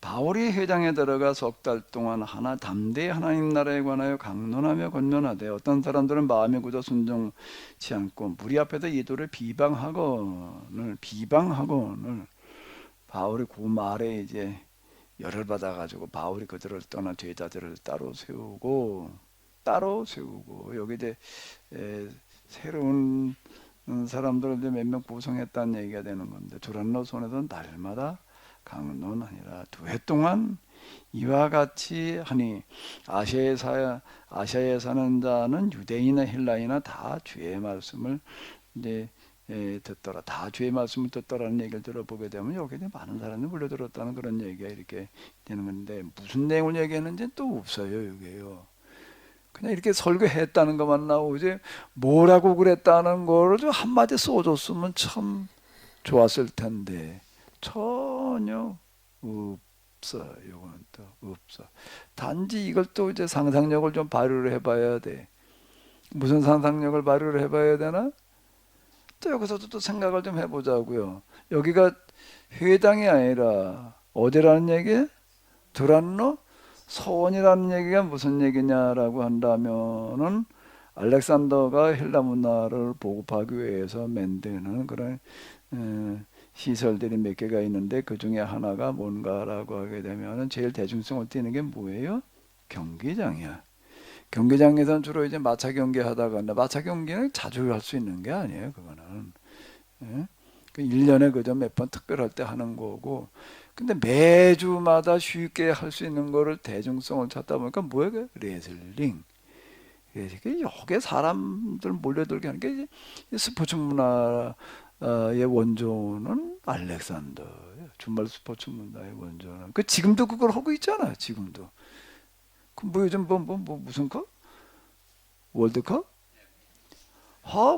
바울이 회당에 들어가 석 달 동안 담대히 하나님 나라에 관하여 강론하며 권면하되 어떤 사람들은 마음이 굳어 순종치 않고 무리 앞에서 이도를 비방하거늘 바울이 그 말에 이제 열을 받아가지고 바울이 그들을 떠나 제자들을 따로 세우고 여기 이제 새로운 사람들을 이제 몇 명 구성했다는 얘기가 되는 건데 두란노 손에서 날마다 강론하니라. 2해 동안 이와 같이 하니 아시아에 사는 자는 유대인이나 헬라이나 다 주의 말씀을 이제 듣더라. 다 주의 말씀을 듣더라는 얘기를 들어보게 되면 여기에 많은 사람이 몰려들었다는 그런 얘기가 이렇게 되는 건데 무슨 내용을 얘기했는지 또 없어요. 여기에요. 그냥 이렇게 설교했다는 것만 나오지 뭐라고 그랬다는 거를 좀 한마디 써줬으면 참 좋았을 텐데 전혀 없어. 이건 또 없어. 단지 이걸 또 이제 상상력을 좀 발휘를 해봐야 돼. 무슨 상상력을 발휘를 해봐야 되나? 또 여기서도 또 생각을 좀 해보자고요. 여기가 회당이 아니라 어디라는 얘기? 두란노 서원이라는 얘기가 무슨 얘기냐라고 한다면은 알렉산더가 헬라 문화를 보급하기 위해서 만드는 그런 시설들이 몇 개가 있는데 그 중에 하나가 뭔가라고 하게 되면은 제일 대중성을 띠는 게 뭐예요? 경기장이야. 경기장에서는 주로 이제 마차 경기 하다가 마차 경기는 자주 할 수 있는 게 아니에요. 그거는 예? 그 1년에 그저 몇 번 특별할 때 하는 거고 근데 매주마다 쉽게 할 수 있는 거를 대중성을 찾다 보니까 뭐예요? 레슬링. 여기에 사람들 몰려들게 하는 게 스포츠 문화의 원조는 알렉산더예요. 주말 스포츠 문화의 원조는. 그 지금도 그걸 하고 있잖아. 지금도. 그 뭐 요즘 무슨 컵? 월드컵?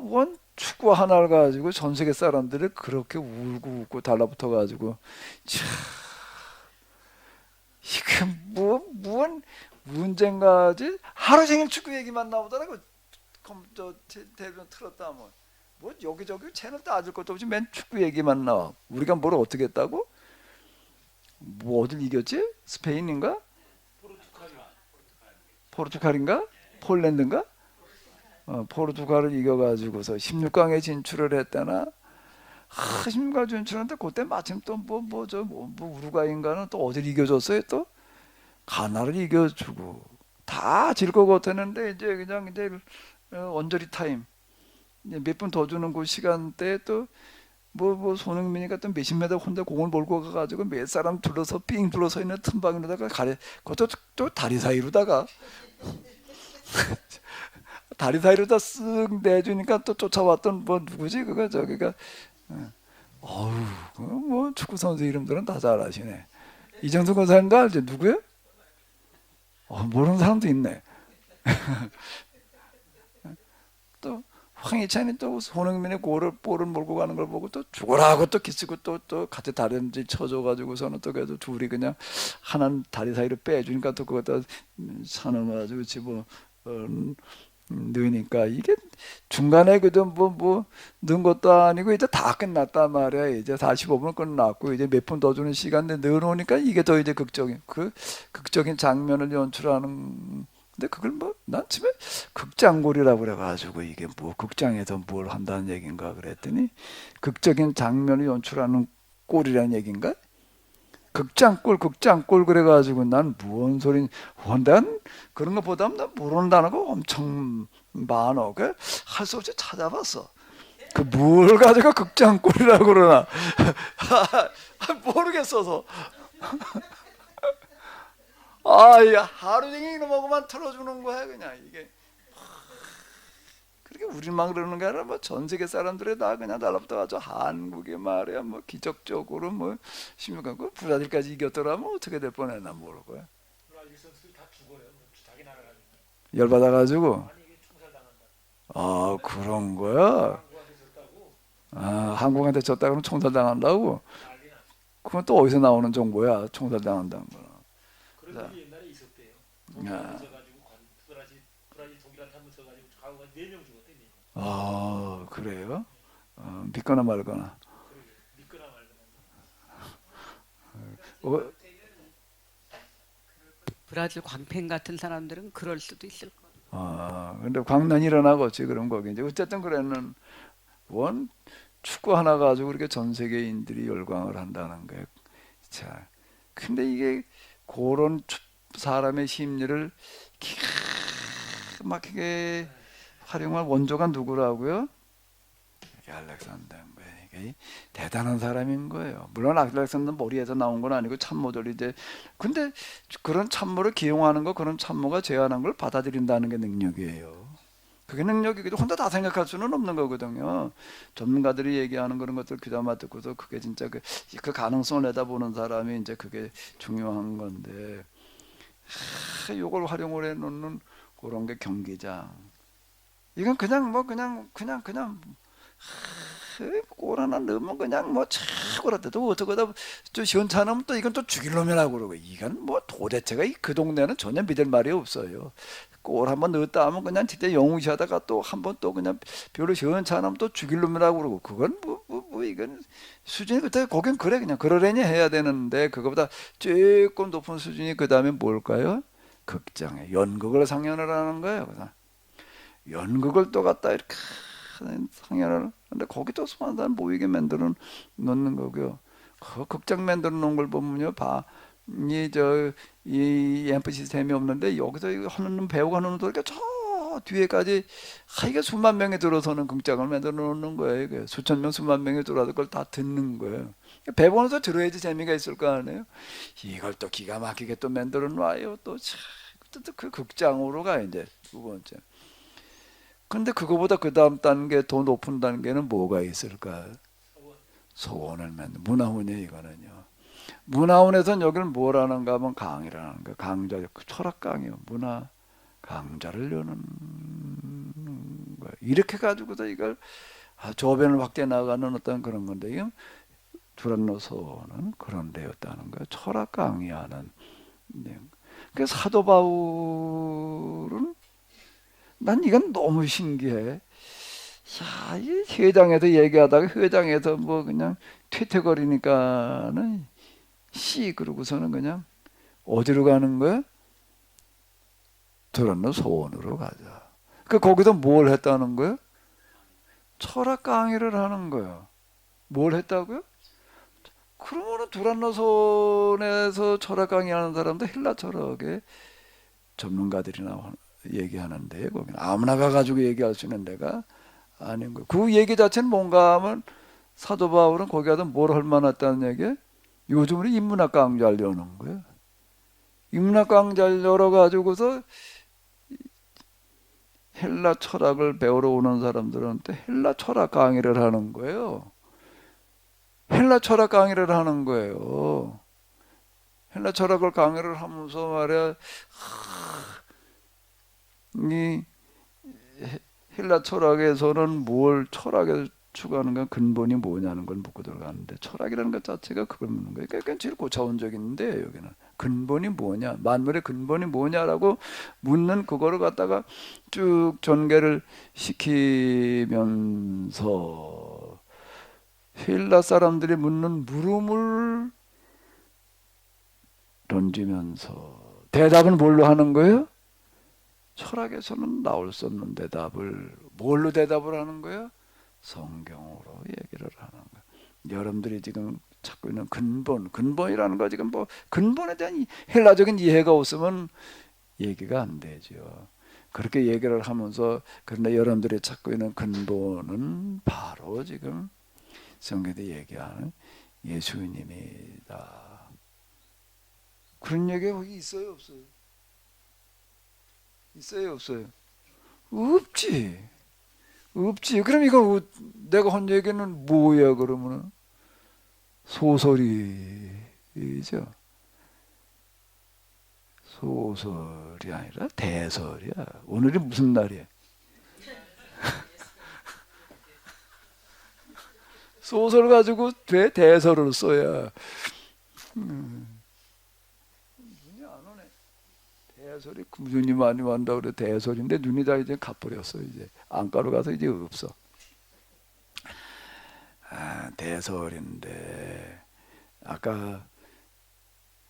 뭔 축구 하나를 가지고 전 세계 사람들이 그렇게 울고 웃고 달라붙어 가지고 참 이게 뭔 문제인가지? 하루 종일 축구 얘기만 나오더라고. 저 대변 틀었다 뭐 여기저기 채널 따질 것도 없이 맨 축구 얘기만 나와. 우리가 뭘 어떻게 했다고? 뭐 어딜 이겼지? 스페인인가? 포르투갈인가? 폴란드인가? 포르투갈을 이겨가지고서 16강에 진출을 했다나? 16강 진출했는데 그때 마침 또 우루과이인가는 또 어딜 이겨줬어요? 또 가나를 이겨주고 다 질 것 같았는데 이제 그냥 이제 언저리 타임 몇 분 더 주는 그 시간대에 또 손흥민이가 또 몇십 메터 혼자 공을 몰고 가가지고 몇 사람 둘러서 삥 둘러서 있는 틈방으로다가 그것도 또 다리 사이로다가 다리 사이로다 쓱 내주니까 또 쫓아왔던 누구지 그거 저기가 어우 축구 선수 이름들은 다 잘 아시네. 이정수 권사인가 알지? 누구야? 모르는 사람도 있네. 또 황희찬이 또 손흥민의 볼을 몰고 가는 걸 보고 또 죽어라고 또 기쓰고 또 같이 다리를 쳐줘가지고서는 또 그래도 둘이 그냥 하나는 다리 사이로 빼주니까 또 그것도 사놓아가지고 집어 넣으니까 이게 중간에 그저 넣은 것도 아니고 이제 다 끝났단 말이야. 이제 45분 끝났고 이제 몇 분 더 주는 시간에 넣어놓으니까 이게 더 이제 극적인 장면을 연출하는. 근데 그걸 난 처음에 극장골이라고 그래가지고 이게 극장에서 뭘 한다는 얘기인가 그랬더니 극적인 장면을 연출하는 꼴이라는 얘기인가? 극장골 그래가지고 난 무언 소리 난 그런 것보다는 난 모르는 단어가 엄청 많어. 할 수 없이 찾아봤어. 그 뭘 가지고 극장골이라고 그러나 모르겠어서 하루 종일 이놈하고만 틀어주는 거야 그냥 이게. 그렇게 우리만 그러는 게 아니라 전 세계 사람들이 다 그냥 달라붙어가지고 한국에 말이야 기적적으로 16강 그 부자들까지 이겼더라면 어떻게 될 뻔했나 모르고 열받아가지고 그런 거야. 한국한테 졌다 그러면 총살당한다고? 그건 또 어디서 나오는 정보야? 총살당한다는 거는. 그런 일이 옛날에 있었대요. 야. 독일한테 져가지고 브라질 독일한테 한번 져가지고 가고가 4명 죽었대. 4명. 그래요? 믿거나 말거나. 그러게 믿거나 말거나. 어, 브라질 광팬 같은 사람들은 그럴 수도 있을 거예요. 근데 광란이 일어나겠지 그런 거기 이제 어쨌든 그래는 원 축구 하나 가지고 그렇게 전 세계인들이 열광을 한다는 거예요. 자, 근데 이게 그런 사람의 심리를 기가 막히게 활용할 원조가 누구라고요? 이게 알렉산더인 거예요. 이게 대단한 사람인 거예요. 물론 알렉산더 머리에서 나온 건 아니고 참모들이 이제 근데 그런 참모를 기용하는 거 그런 참모가 제안한 걸 받아들인다는 게 능력이에요. 그게 능력이기도 혼자 다 생각할 수는 없는 거거든요. 전문가들이 얘기하는 그런 것들 귀담아 듣고서 그게 진짜 그 가능성을 내다보는 사람이 이제 그게 중요한 건데 이걸 활용을 해놓는 그런 게 경기장. 이건 그냥 골 하나 넣으면 그냥 뭐 차고라도 어떡하다 좀 시원찮으면 또 이건 또 죽일 놈이라고 그러고 이건 뭐 도대체가 그 동네는 전혀 믿을 말이 없어요. 골 한번 넣었다 하면 그냥 진짜 영웅시하다가 또 한 번 또 그냥 별로 시원찮으면 또 죽일 놈이라고 그러고 그건 뭐 이건 수준이 그때 거긴 그래 그냥 그러려니 해야 되는데 그거보다 조금 높은 수준이 그 다음에 뭘까요? 극장에 연극을 상연을 하는 거예요. 그래서 연극을 또 갖다 이렇게 상연을 근데 거기 또 수많은 사람 모이게 만들어 놓는 거고요. 그 극장 만들어 놓은 걸 보면요, 이 앰프 시스템이 없는데 여기서 하는 배우가 하는 도 이렇게 저 뒤에까지 이게 수만 명이 들어서는 극장을 만들어 놓는 거예요. 이게 수천 명, 수만 명이 들어와서 그걸 다 듣는 거예요. 배우면서 들어야지 재미가 있을 거 아니에요. 이걸 또 기가 막히게 또 만들어 놔요. 또 그 극장으로 가 이제 두 번째. 근데 그거보다 그 다음 단계 더 높은 단계는 뭐가 있을까? 소원을 만든 문화원이에요. 이거는요. 문화원에서는 여기를 뭘 하는가 하면 강의라는 거, 강좌, 철학 강의요. 문화 강좌를 여는 거예요. 이렇게 가지고서 이걸 조변을 확대해 나가는 어떤 그런 건데 이 두란노소는 그런 데였다는 거예요. 철학 강의하는. 그 사도 바울은 난 이건 너무 신기해. 야, 이 회장에서 얘기하다가 회장에서 뭐 그냥 퇴퇴거리니까는 그러고서는 그냥 어디로 가는 거야? 두란노 소원으로 가자. 거기서 뭘 했다는 거야? 철학 강의를 하는 거야. 뭘 했다고요? 그러면은 두란노손에서 철학 강의하는 사람도 헬라 철학의 전문가들이나 얘기하는데 거기는 아무나 가가지고 얘기할 수 있는 데가 아닌 거예요. 그 얘기 자체는 뭔가 하면 사도 바울은 거기 가서 뭘 할 만했다는 얘기예요? 요즘으로 인문학 강좌를 여는 거예요. 인문학 강좌를 열어가지고서 헬라 철학을 배우러 오는 사람들한테 헬라 철학 강의를 하는 거예요. 헬라 철학 강의를 하는 거예요. 헬라 철학을 강의를 하면서 말이야, 이 헬라 철학에서는 뭘 철학에 추구하는 건 근본이 뭐냐는 걸 묻고 들어가는데 철학이라는 것 자체가 그걸 묻는 거예요. 그러니까 제일 고차원적인데 여기는 근본이 뭐냐, 만물의 근본이 뭐냐라고 묻는 그거를 갖다가 쭉 전개를 시키면서 헬라 사람들이 묻는 물음을 던지면서 대답은 뭘로 하는 거예요? 철학에서는 나올 수 없는 대답을 뭘로 대답을 하는 거예요? 성경으로 얘기를 하는 거예요. 여러분들이 지금 찾고 있는 근본이라는 거 지금 뭐 근본에 대한 헬라적인 이해가 없으면 얘기가 안 되죠. 그렇게 얘기를 하면서 그런데 여러분들이 찾고 있는 근본은 바로 지금 성경에 얘기하는 예수님이다. 그런 얘기가 거기 있어요, 없어요? 있어요, 없어요? 없지. 없지. 그럼 이거 내가 한 얘기는 뭐야 그러면은 소설이죠. 소설이 아니라 대설이야. 오늘이 무슨 날이야? 소설 가지고 대설을 써야. 눈이 안 오네. 대설이 눈이 많이 완다 그래. 대설인데 눈이 다 이제 가버렸어. 이제 안가로 가서 이제 없어. 대설인데 아까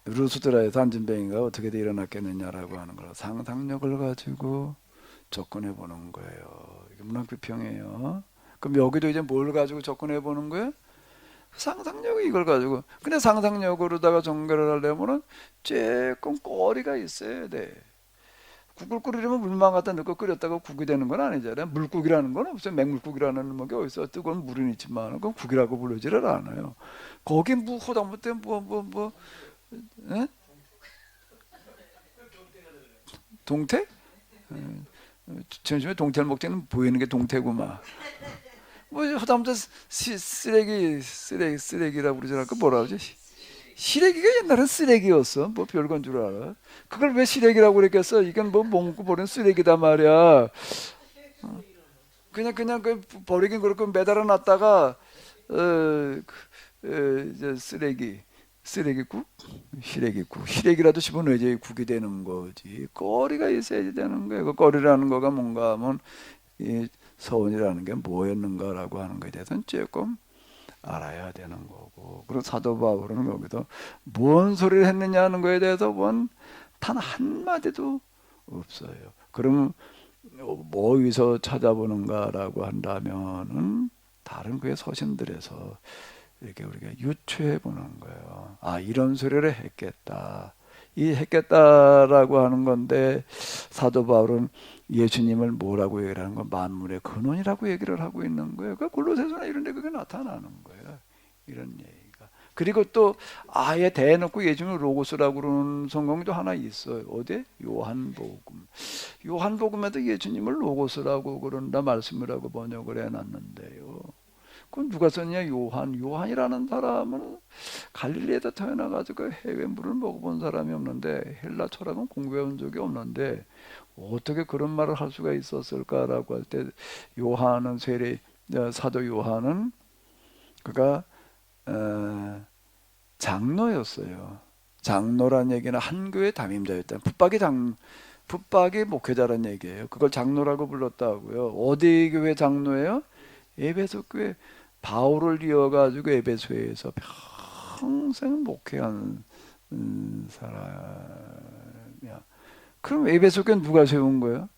루스드라에서 안진뱅이가 어떻게 일어났겠느냐라고 하는 걸 상상력을 가지고 접근해 보는 거예요. 이게 문학 비평이에요. 그럼 여기도 이제 뭘 가지고 접근해 보는 거예요? 상상력이 이걸 가지고. 근데 상상력으로다가 전개를 하려면은 조금 꼬리가 있어야 돼. 국을 끓이려면 물만 갖다 넣고 끓였다가 국이 되는 건 아니잖아요. 물국이라는 건 없어요. 맹물국이라는 게 어디서 뜨거운 물은 있지만 그건 국이라고 부르지를 않아요. 거기 뭐 호당부터 에? 동태? 점심에 동태를 먹자는 보이는 게 동태구만. 뭐 하다못해 쓰레기라고 그러잖아. 그 뭐라 그러지? 시래기가 옛날엔 쓰레기였어. 뭐 별건 줄 알아. 그걸 왜 시래기라고 그랬겠어? 이건 뭐 먹고 버린 쓰레기다 말이야. 그냥 그 버리긴 그렇고 매달아 놨다가 이제 쓰레기국, 시래기라도 집어넣어야지 국이 되는 거지. 거리가 있어야 되는 거예요. 그 거리라는 거가 뭔가 하면 이 서원이라는 게 뭐였는가라고 하는 거에 대해서는 조금 알아야 되는 거고. 그리고 사도 바울은 여기도 뭔 소리를 했느냐 하는 거에 대해서 단 한마디도 없어요. 그럼 뭐 어디서 찾아보는가라고 한다면은 다른 그의 서신들에서 이렇게 우리가 유추해 보는 거예요. 이런 소리를 했겠다. 이 했겠다라고 하는 건데 사도 바울은 예수님을 뭐라고 얘기를 하는 건 만물의 근원이라고 얘기를 하고 있는 거예요. 그 골로새서나 이런 데 그게 나타나는 거예요. 이런 얘기가. 그리고 또 아예 대놓고 예수님을 로고스라고 그러는 성경도 하나 있어요. 어디? 요한복음. 요한복음에도 예수님을 로고스라고 그런다 말씀을 하고 번역을 해놨는데요. 그건 누가 썼냐? 요한이라는 사람은 갈릴리에다 태어나가지고 해외 물을 먹어본 사람이 없는데 헬라 철학은 공부해온 적이 없는데 어떻게 그런 말을 할 수가 있었을까라고 할 때 요한은 사도 요한은 그가 장로였어요. 장로란 얘기는 한 교회 담임자였다. 붙박이 목회자란 얘기예요. 그걸 장로라고 불렀다고요. 어디 교회 장로예요? 에베소 교회. 바울을 이어가지고 에베소에서 평생 목회한 사람이야. 그럼 에베소 교회는 누가 세운 거예요?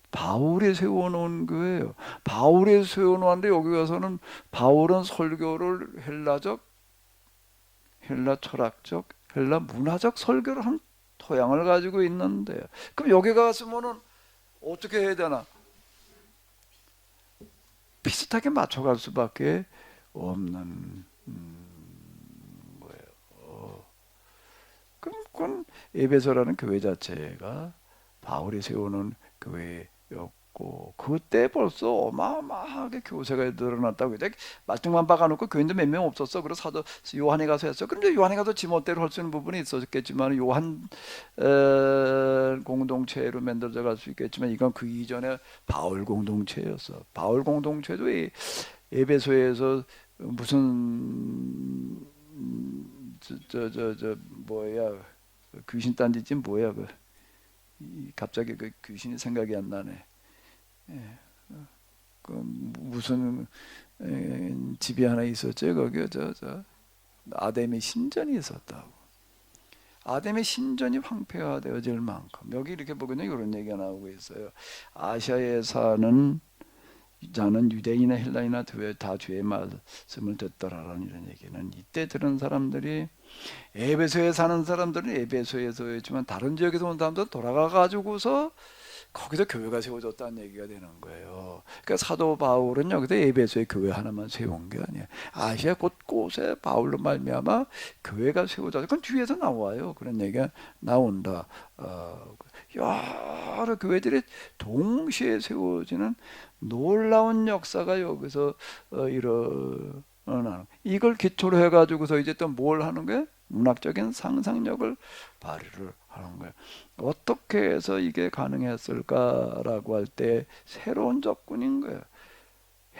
바울이 세워놓은 거예요. 바울이 세워놓았는데 여기 가서는 바울은 설교를 헬라 철학적, 헬라 문화적 설교를 한 토양을 가지고 있는데, 그럼 여기 갔으면은 어떻게 해야 되나? 비슷하게 맞춰갈 수밖에 없는 거예요. 그럼 그건 에베소라는 교회 자체가 바울이 세우는 교회였고 그때 벌써 어마어마하게 교세가 늘어났다고 해요. 말뚱만 박아놓고 교인도 몇 명 없었어. 그래서 사도 요한이 가서 했어. 그런데 요한이 가서 지멋대로 할 수 있는 부분이 있었겠지만 요한 공동체로 만들어져 갈 수 있겠지만 이건 그 이전에 바울 공동체였어. 바울 공동체도 에베소에서 무슨 뭐야 귀신 딴짓지 뭐야 갑자기 그 귀신이 생각이 안 나네. 그 무슨 집이 하나 있었죠. 거기 아담의 신전이 있었다고. 아담의 신전이 황폐화되어질 만큼 여기 이렇게 보면 이런 얘기가 나오고 있어요. 아시아에 사는 자는 유대인이나 헬라인이나 다 주의 말씀을 듣더라라는 이런 얘기는 이때 들은 사람들이 에베소에 사는 사람들은 에베소에서였지만 다른 지역에서 온 사람들은 돌아가 가지고서 거기서 교회가 세워졌다는 얘기가 되는 거예요. 그러니까 사도 바울은 여기서 에베소의 교회 하나만 세운 게 아니에요. 아시아 곳곳에 바울로 말미암아 교회가 세워졌다. 그건 뒤에서 나와요. 그런 얘기가 나온다. 여러 교회들이 동시에 세워지는 놀라운 역사가 여기서 일어나는. 이걸 기초로 해가지고서 이제 또 뭘 하는 거예요? 문학적인 상상력을 발휘를 하는 거예요. 어떻게 해서 이게 가능했을까라고 할 때 새로운 접근인 거예요.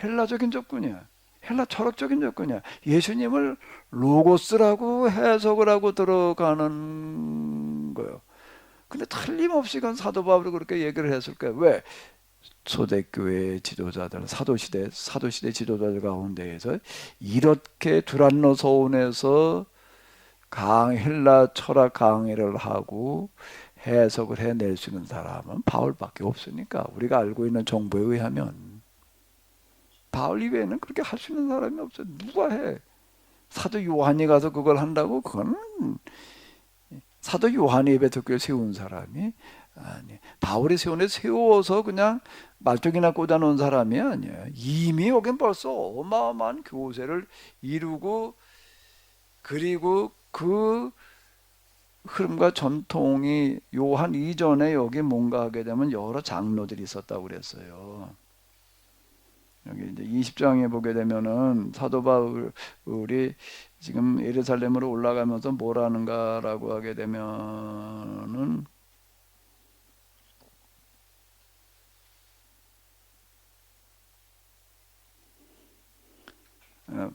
헬라적인 접근이야. 헬라 철학적인 접근이야. 예수님을 로고스라고 해석을 하고 들어가는 거예요. 근데 틀림없이 그 사도 바울이 그렇게 얘기를 했을 거예요. 왜? 초대교회 지도자들, 사도시대 지도자들 가운데에서 이렇게 두란노 서원에서 헬라 철학 강의를 하고 해석을 해낼 수 있는 사람은 바울밖에 없으니까, 우리가 알고 있는 정보에 의하면 바울 이외에는 그렇게 할 수 있는 사람이 없어요. 누가 해? 사도 요한이 가서 그걸 한다고? 그건 사도 요한이 베드로교회 세운 사람이 아니, 바울이 세워서 그냥 말뚝이나 꽂아놓은 사람이 아니에요. 이미 여긴 벌써 어마어마한 교세를 이루고, 그리고 그 흐름과 전통이 요한 이전에 여기 뭔가 하게 되면 여러 장로들이 있었다고 그랬어요. 여기 이제 20장에 보게 되면은 사도 바울이 지금 예루살렘으로 올라가면서 뭘 하는가라고 하게 되면은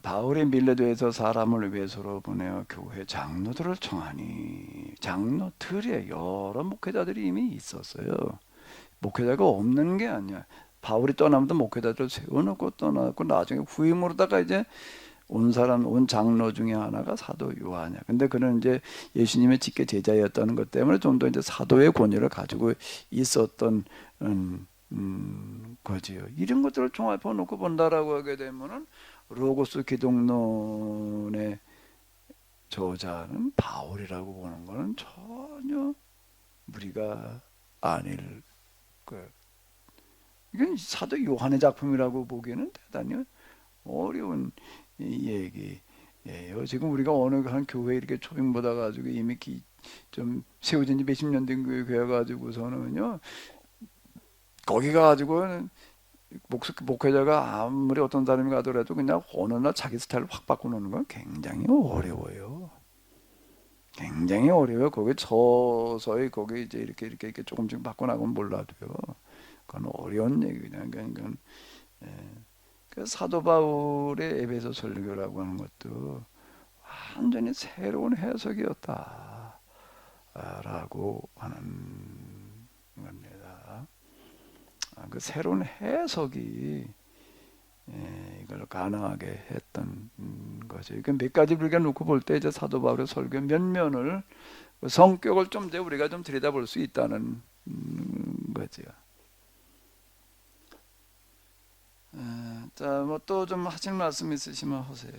바울이 밀레도에서 사람을 외소로 보내어 교회 장로들을 청하니, 장로들에 여러 목회자들이 이미 있었어요. 목회자가 없는 게 아니야. 바울이 떠나면서 목회자들을 세워놓고 떠났고, 나중에 후임으로다가 이제 온 장로 중에 하나가 사도 요한이야. 근데 그는 이제 예수님의 직계 제자였다는 것 때문에 좀 더 이제 사도의 권위를 가지고 있었던 거지요. 이런 것들을 종합해 놓고 본다라고 하게 되면은 로고스 기독론의 저자는 바울이라고 보는 것은 전혀 무리가 아닐 거예요. 이건 사도 요한의 작품이라고 보기에는 대단히 어려운 얘기예요. 지금 우리가 어느 한 교회 이렇게 초빙보다 가지고 이미 좀 세워진 지 몇십 년 된 교회 가지고서는요, 거기 가지고 목회자가 아무리 어떤 사람이 가더라도 그냥 어느 날 자기 스타일을 확 바꿔놓는 건 굉장히 어려워요. 굉장히 어려워요. 거기 서서히 거기 이제 이렇게 조금씩 바꿔나가면 몰라도요. 그건 어려운 얘기냐. 그건 그 사도 바울의 에베소 설교라고 하는 것도 완전히 새로운 해석이었다라고 하는 겁니다. 그 새로운 해석이 이걸 가능하게 했던 거죠. 몇 가지 우리가 놓고 볼 때 이제 사도 바울의 설교 몇 면을, 성격을 좀 이제 우리가 좀 들여다볼 수 있다는 거죠. 자, 뭐 또 좀 하실 말씀 있으시면 하세요.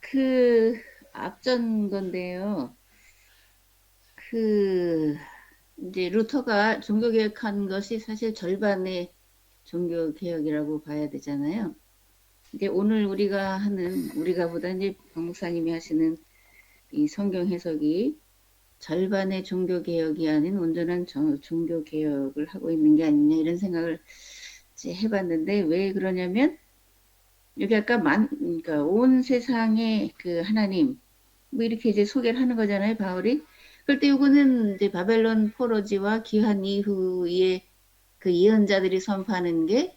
그 앞전 건데요. 그 이제 루터가 종교개혁한 것이 사실 절반의 종교개혁이라고 봐야 되잖아요. 근데 오늘 우리가보다 이제 박 목사님이 하시는 이 성경 해석이 절반의 종교개혁이 아닌 온전한 종교개혁을 하고 있는 게 아니냐, 이런 생각을 이제 해봤는데, 왜 그러냐면 여기 아까 그러니까 온 세상의 그 하나님 뭐 이렇게 이제 소개를 하는 거잖아요, 바울이. 그럴 때 이거는 이제 바벨론 포로지와 귀환 이후에 그 예언자들이 선포하는 게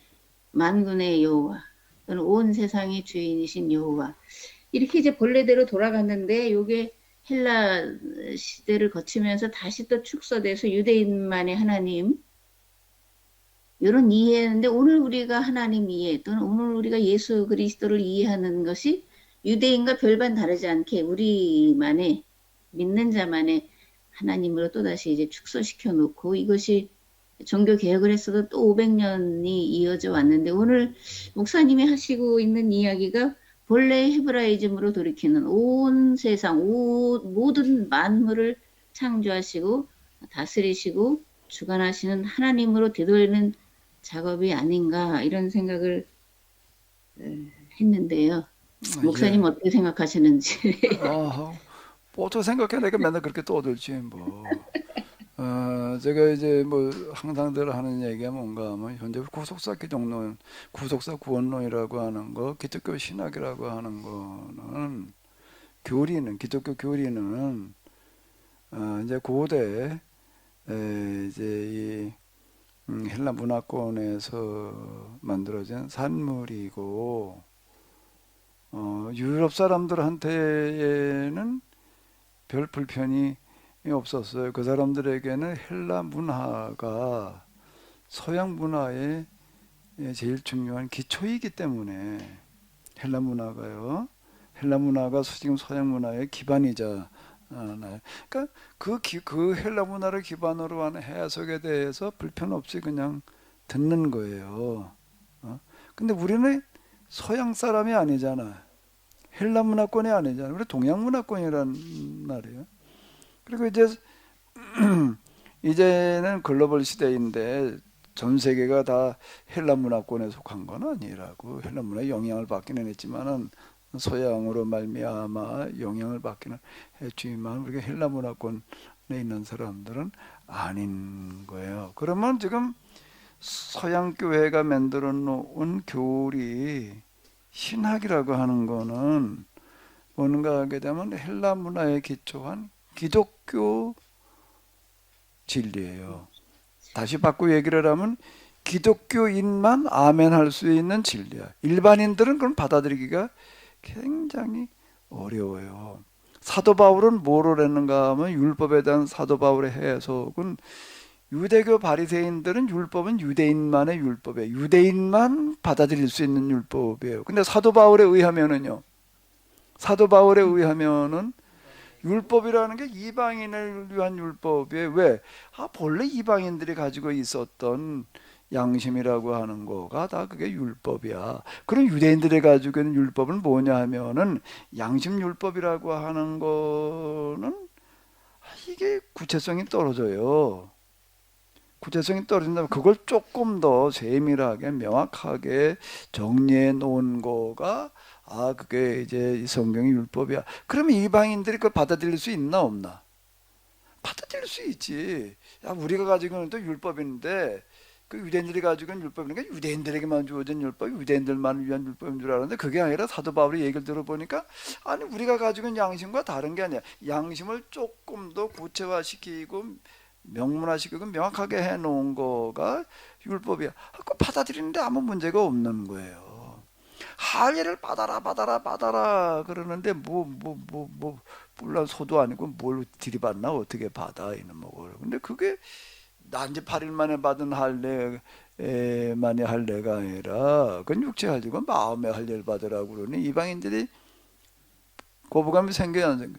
만군의 여호와 또는 온 세상의 주인이신 여호와, 이렇게 이제 본래대로 돌아갔는데, 요게 헬라 시대를 거치면서 다시 또 축소돼서 유대인만의 하나님, 이런 이해했는데, 오늘 우리가 하나님 이해 또는 오늘 우리가 예수 그리스도를 이해하는 것이 유대인과 별반 다르지 않게 우리만의, 믿는 자만의 하나님으로 또다시 이제 축소시켜 놓고, 이것이 종교 개혁을 했어도 또 500년이 이어져 왔는데, 오늘 목사님이 하시고 있는 이야기가 본래 헤브라이즘으로 돌이키는 온 세상 모든 만물을 창조하시고 다스리시고 주관하시는 하나님으로 되돌리는 작업이 아닌가, 이런 생각을 했는데요. 목사님 어떻게 생각하시는지. 어떻게 생각해? 내가 맨날 그렇게 떠들지 뭐. 제가 이제 뭐 항상 늘 하는 얘기가 뭔가 하면, 현재 구속사 기독론, 구속사 구원론이라고 하는 거, 기독교 신학이라고 하는 거는, 기독교 교리는 이제 고대 이제 이 헬라 문화권에서 만들어진 산물이고 유럽 사람들한테는 별 불편이 없었어요. 그 사람들에게는 헬라 문화가 서양 문화의 제일 중요한 기초이기 때문에 헬라 문화가요. 헬라 문화가 지금 서양 문화의 기반이자 그러니까 그 헬라 문화를 기반으로 하는 해석에 대해서 불편 없이 그냥 듣는 거예요. 근데 우리는 서양 사람이 아니잖아. 헬라 문화권이 아니잖아. 우리 동양 문화권이란 말이에요. 그리고 이제는 글로벌 시대인데 전 세계가 다 헬라 문화권에 속한 건 아니라고. 헬라 문화에 영향을 받기는 했지만은 서양으로 말미암아 영향을 받기는 했지만 우리가 헬라 문화권에 있는 사람들은 아닌 거예요. 그러면 지금 서양 교회가 만들어 놓은 교리 신학이라고 하는 거는 뭔가 하게 되면 헬라 문화에 기초한 기독교 진리예요. 다시 바꾸고 얘기를 하면 기독교인만 아멘 할 수 있는 진리야. 일반인들은 그걸 받아들이기가 굉장히 어려워요. 사도 바울은 뭐를 했는가 하면 율법에 대한 사도 바울의 해석은 유대교 바리새인들은 율법은 유대인만의 율법이에요. 유대인만 받아들일 수 있는 율법이에요. 근데 사도 바울에 의하면은요. 사도 바울에 의하면은 율법이라는 게 이방인을 위한 율법이에요. 왜? 본래 이방인들이 가지고 있었던 양심이라고 하는 거가 다 그게 율법이야. 그럼 유대인들이 가지고 있는 율법은 뭐냐 하면은 양심 율법이라고 하는 거는 이게 구체성이 떨어져요. 구체성이 떨어진다면 그걸 조금 더 세밀하게 명확하게 정리해 놓은 거가 그게 이제 성경의 율법이야. 그러면 이방인들이 그걸 받아들일 수 있나 없나? 받아들일 수 있지. 우리가 가지고 있는 또 율법인데 그 유대인들이 가지고 있는 율법이니까 유대인들에게만 주어진 율법이 유대인들만 위한 율법인 줄 알았는데 그게 아니라 사도 바울의 얘기를 들어보니까 아니 우리가 가지고 있는 양심과 다른 게 아니야. 양심을 조금 더 구체화시키고 명문화시키고 명확하게 해놓은 거가 율법이야. 그거 받아들이는데 아무 문제가 없는 거예요. 할례를 받아라 그러는데 물론 소도 아니고 뭘 들이받나 어떻게 받아 이놈을. 근데 그게 난지 8일 만에 받은 할례만의 할례가 아니라 그건 육체 할례고 마음의 할례를 받으라고 그러니 이방인들이 거부감이 생겨야 안 생겨?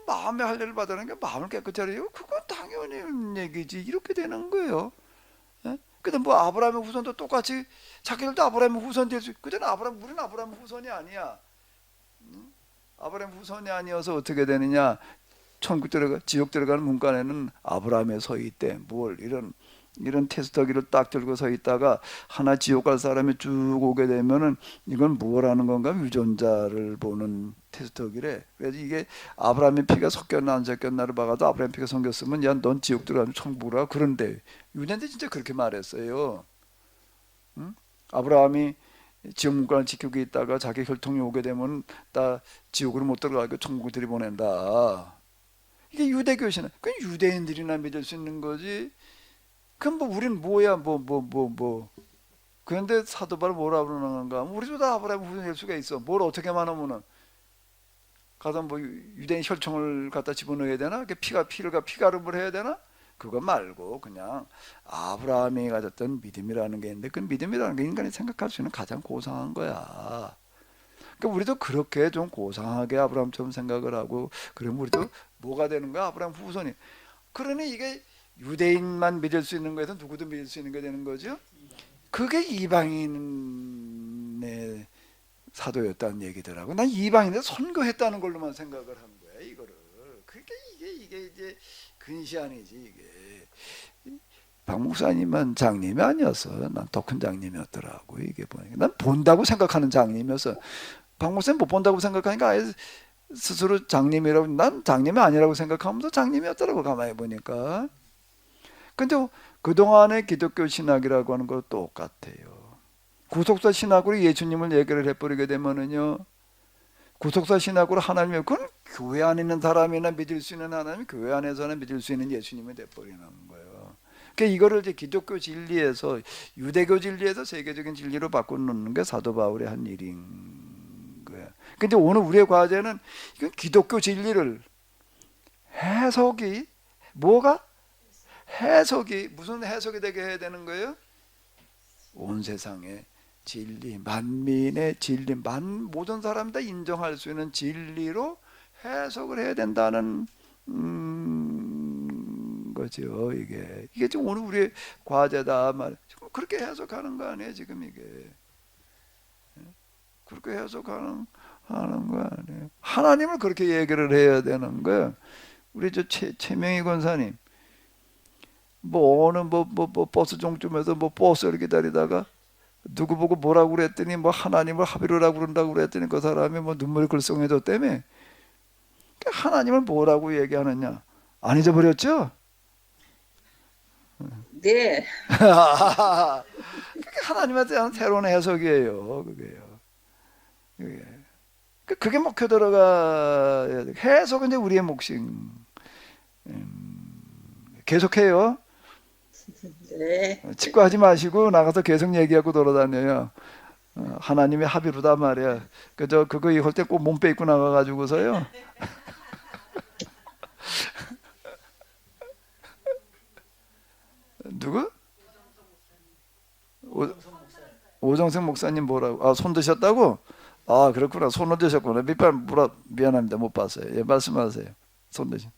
마음의 할례를 받으라는 게 마음을 깨끗이 하려고 그건 당연히 얘기지. 이렇게 되는 거예요. 근데 뭐 아브라함의 후손도 똑같이 자기들도 아브라함의 후손 될 수. 그전에 우리는 아브라함의 후손이 아니야. 아브라함 후손이 아니어서 어떻게 되느냐? 천국 지옥 들어가는 문간에는 아브라함의 서 있대. 뭘 이런 테스터기를 딱 들고 서 있다가 하나 지옥 갈 사람이 쭉 오게 되면은 이건 뭐라는 건가? 유전자를 보는 테스터기래. 그래서 이게 아브라함의 피가 섞였나 안 섞였나를 봐가도 아브라함 피가 섞였으면 야 넌 지옥 들어가면 천국이라. 그런데 유대인들 진짜 그렇게 말했어요. 응? 아브라함이 지옥 문간을 지키고 있다가 자기 혈통이 오게 되면 다 지옥으로 못 들어가고 천국을 들이보낸다. 이게 유대교 신앙. 그건 유대인들이나 믿을 수 있는 거지. 그럼 우린 뭐야 그런데 사도 바울 뭐라 그러는가? 우리도 다 아브라함 후손일 수가 있어. 뭘 어떻게만 하면은 가서 유대인 혈통을 갖다 집어넣어야 되나? 피가름을 해야 되나? 그거 말고 그냥 아브라함이 가졌던 믿음이라는 게 있는데 그 믿음이라는 게 인간이 생각할 수 있는 가장 고상한 거야. 그러니까 우리도 그렇게 좀 고상하게 아브라함처럼 생각을 하고 그러면 우리도 뭐가 되는 거야? 아브라함 후손이. 그러니 이게 유대인만 믿을 수 있는 거에서 누구도 믿을 수 있는 게 되는 거죠. 그게 이방인의 사도였다는 얘기더라고. 난 이방인들 선거했다는 걸로만 생각을 한 거야 이거를. 그러니까 이게 이제 근시안이지 이게. 박 목사님은 장님이 아니었어. 난 더 큰 장님이었더라고. 이게 보니까 난 본다고 생각하는 장님이었어. 박 목사님 못 본다고 생각하니까 아예 스스로 장님이라고. 난 장님이 아니라고 생각하면서 장님이었더라고 가만히 보니까. 근데 그동안의 기독교 신학이라고 하는 거 똑같아요. 구속사 신학으로 예수님을 얘기를 해버리게 되면은요, 구속사 신학으로 하나님의 그건 교회 안에 있는 사람이나 믿을 수 있는 하나님, 교회 안에서는 믿을 수 있는 예수님이 돼버리는 거예요. 그러니까 이거를 이제 기독교 진리에서 유대교 진리에서 세계적인 진리로 바꿔놓는 게 사도 바울의 한 일인 거예요. 근데 오늘 우리의 과제는 이건 기독교 진리를 해석이 뭐가 해석이 무슨 해석이 되게 해야 되는 거예요? 온 세상의 진리, 만민의 진리, 모든 사람 다 인정할 수 있는 진리로 해석을 해야 된다는 거죠. 이게 지금 오늘 우리의 과제다 말. 지금 그렇게 해석하는 거 아니에요? 지금 이게 그렇게 해석하는 거 아니에요? 하나님을 그렇게 얘기를 해야 되는 거예요. 우리 저 최명희 권사님, 뭐 어느 뭐 버스 종점에서 뭐 버스를 기다리다가 누구 보고 뭐라고 그랬더니 뭐 하나님을 합의로라고 그런다고 그랬더니 그 사람이 뭐 눈물이 글썽해졌다며. 하나님을 뭐라고 얘기하느냐? 안 잊어버렸죠? 네. 그게 하나님에 대한 새로운 해석이에요. 그게 먹혀 들어가야 돼. 해석은 이제 우리의 몫인. 계속해요. 네. 직구하지 마시고 나가서 계속 얘기하고 돌아다녀요. 하나님의 합의로다 말이야. 그거 할 때 꼭 몸빼 입고 나가가지고서요. 누구? 오정생 목사님 뭐라고? 손 드셨다고? 그렇구나. 손을 드셨구나. 미안합니다. 못 봤어요. 예, 말씀하세요. 손 드신.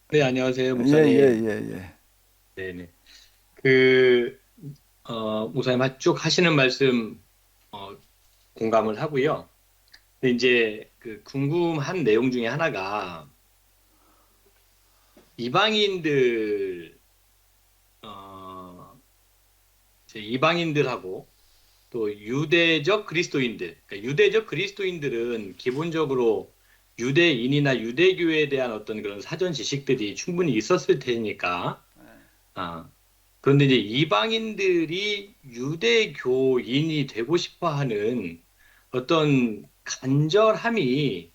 네, 안녕하세요, 목사님. 예. 네네. 목사님 쭉 하시는 말씀, 공감을 하고요. 근데 이제 궁금한 내용 중에 하나가, 이방인들하고 또 유대적 그리스도인들, 그러니까 유대적 그리스도인들은 기본적으로 유대인이나 유대교에 대한 어떤 그런 사전 지식들이 충분히 있었을 테니까, 그런데 이제 이방인들이 유대교인이 되고 싶어 하는 어떤 간절함이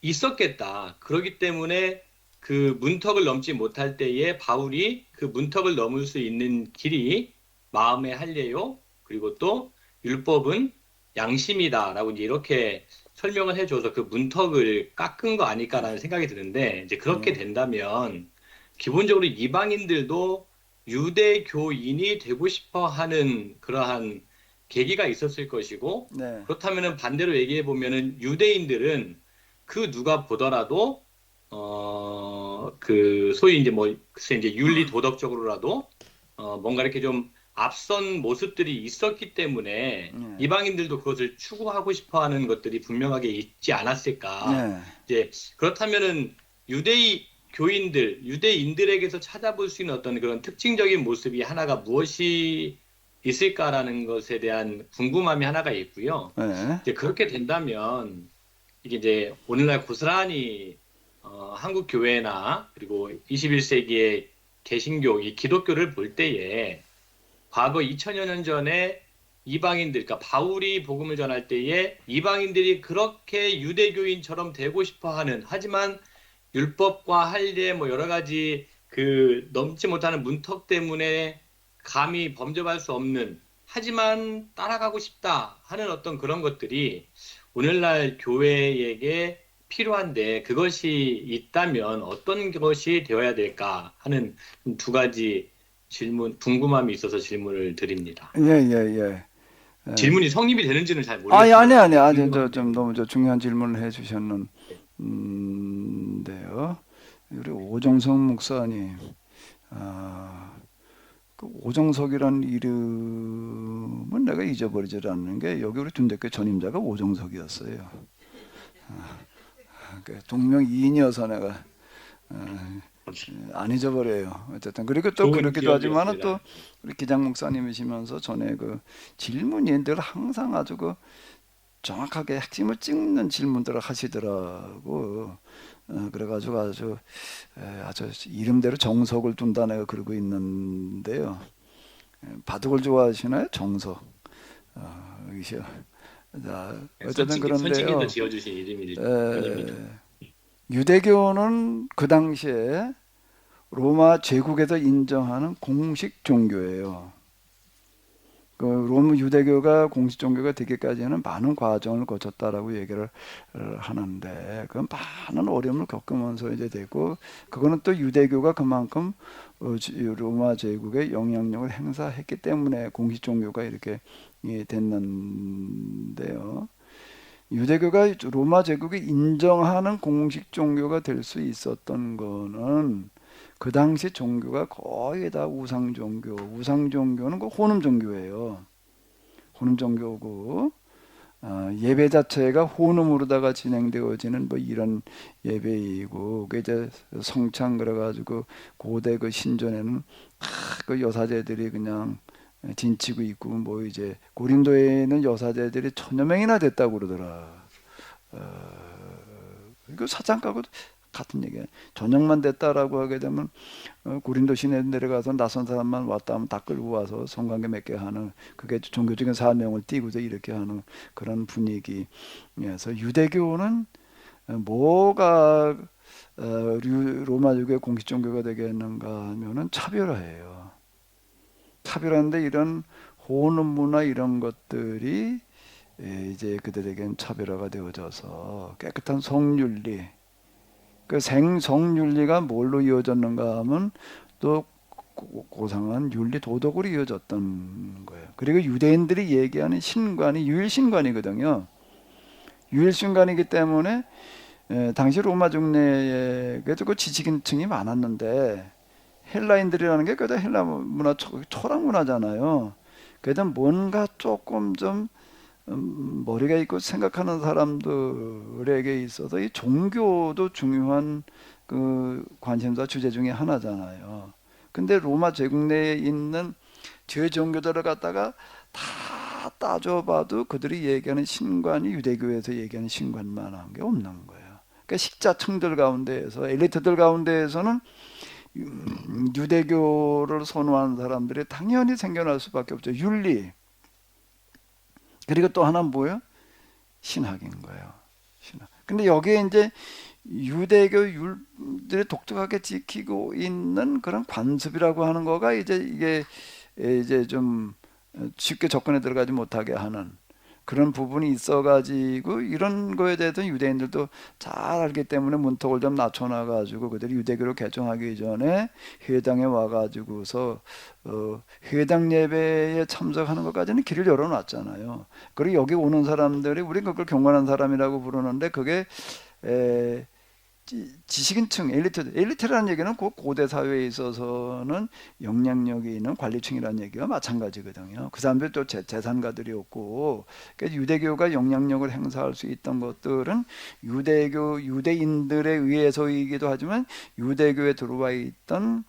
있었겠다. 그렇기 때문에 그 문턱을 넘지 못할 때에 바울이 그 문턱을 넘을 수 있는 길이 마음의 할례요, 그리고 또 율법은 양심이다라고 이제 이렇게 설명을 해줘서 그 문턱을 깎은 거 아닐까라는 생각이 드는데, 이제 그렇게 된다면 기본적으로 이방인들도 유대교인이 되고 싶어 하는 그러한 계기가 있었을 것이고, 네. 그렇다면 반대로 얘기해 보면은 유대인들은 그 누가 보더라도 소위 이제 글쎄 이제 윤리 도덕적으로라도 뭔가 이렇게 좀 앞선 모습들이 있었기 때문에 이방인들도 그것을 추구하고 싶어하는 것들이 분명하게 있지 않았을까. 이제 그렇다면은 유대인들에게서 찾아볼 수 있는 어떤 그런 특징적인 모습이 하나가 무엇이 있을까라는 것에 대한 궁금함이 하나가 있고요. 이제 그렇게 된다면 이게 이제 오늘날 고스란히 한국 교회나 그리고 21세기의 개신교, 이 기독교를 볼 때에 과거 2000여 년 전에 이방인들, 그러니까 바울이 복음을 전할 때에 이방인들이 그렇게 유대교인처럼 되고 싶어하는, 하지만 율법과 할례 여러 가지 넘지 못하는 문턱 때문에 감히 범접할 수 없는, 하지만 따라가고 싶다 하는 어떤 그런 것들이 오늘날 교회에게 필요한데, 그것이 있다면 어떤 것이 되어야 될까 하는 두 가지 궁금함이 있어서 질문을 드립니다. 예. 질문이 성립이 되는지는 잘 모르겠어요. 아니. 좀 너무 중요한 질문을 해주셨는데요. 우리 오정석 목사님, 그 오정석이란 이름은 내가 잊어버리지 않는 게, 여기 우리 둔대교 전임자가 오정석이었어요. 동명이인이어서 내가 안 잊어버려요. 어쨌든 그리고 또 그렇기도 하지만은 또 우리 기장 목사님이시면서 전에 그 질문이 늘 항상 아주 정확하게 핵심을 찍는 질문들을 하시더라고. 그래가지고 아주 이름대로 정석을 둔다 내가 그러고 있는데요. 바둑을 좋아하시나요? 정석. 의시요. 자, 어쨌든 손치님도 그런데요. 지어주신 이름입니다. 유대교는 그 당시에 로마 제국에서 인정하는 공식 종교예요. 그 로마 유대교가 공식 종교가 되기까지는 많은 과정을 거쳤다라고 얘기를 하는데 그 많은 어려움을 겪으면서 이제 되고 그거는 또 유대교가 그만큼 로마 제국의 영향력을 행사했기 때문에 공식 종교가 이렇게 됐는데요. 유대교가 로마 제국이 인정하는 공식 종교가 될 수 있었던 거는 그 당시 종교가 거의 다 우상 종교. 우상 종교는 그 혼음 종교예요. 혼음 종교고 예배 자체가 혼음으로다가 진행되어지는 뭐 이런 예배이고 그 이제 성창 그래가지고 고대 그 신전에는 그 여사제들이 그냥 진치고 있고 뭐 이제 고린도에 있는 여사제들이 1000여 명이나 됐다고 그러더라. 그 사장하고 같은 얘기야. 전역만 됐다라고 하게 되면 고린도 시내에 내려가서 낯선 사람만 왔다 하면 다 끌고 와서 성관계 맺게 하는 그게 종교적인 사명을 띠고서 이렇게 하는 그런 분위기에서 유대교는 뭐가 로마제국의 공식 종교가 되겠는가 하면은 차별화예요. 차별화인데 이런 호흡 문화 이런 것들이 이제 그들에겐 차별화가 되어져서 깨끗한 성윤리 그 생성윤리가 뭘로 이어졌는가 하면 또 고상한 윤리 도덕으로 이어졌던 거예요. 그리고 유대인들이 얘기하는 신관이 유일신관이거든요. 유일신관이기 때문에 당시 로마 중내에 그 지식인층이 많았는데 헬라인들이라는 게 그래도 헬라 문화 철학 문화잖아요. 그래도 뭔가 조금 좀 머리가 있고 생각하는 사람들에게 있어서 이 종교도 중요한 그 관심사 주제 중에 하나잖아요. 근데 로마 제국 내에 있는 제 종교들을 갖다가 다 따져봐도 그들이 얘기하는 신관이 유대교에서 얘기하는 신관만한 게 없는 거예요. 그러니까 식자층들 가운데에서 엘리트들 가운데에서는 유대교를 선호하는 사람들이 당연히 생겨날 수밖에 없죠. 윤리. 그리고 또 하나는 뭐예요? 신학인 거예요. 신학. 근데 여기에 이제 유대교율들이 독특하게 지키고 있는 그런 관습이라고 하는 거가 이제 이게 이제 좀 쉽게 접근에 들어가지 못하게 하는 그런 부분이 있어가지고 이런 거에 대해서 유대인들도 잘 알기 때문에 문턱을 좀 낮춰놔가지고 그들이 유대교를 개종하기 전에 회당에 와가지고서 회당 예배에 참석하는 것까지는 길을 열어놨잖아요. 그리고 여기 오는 사람들이 우리 그걸 경건한 사람이라고 부르는데 그게 지식인층, 엘리트라는 얘기는 고대 사회에 있어서는 영향력이 있는 관리층이라는 얘기가 마찬가지거든요. 그 사람들 또 재산가들이었고, 그러니까 유대교가 영향력을 행사할 수 있던 것들은 유대인들에 의해서이기도 하지만 유대교에 들어와 있던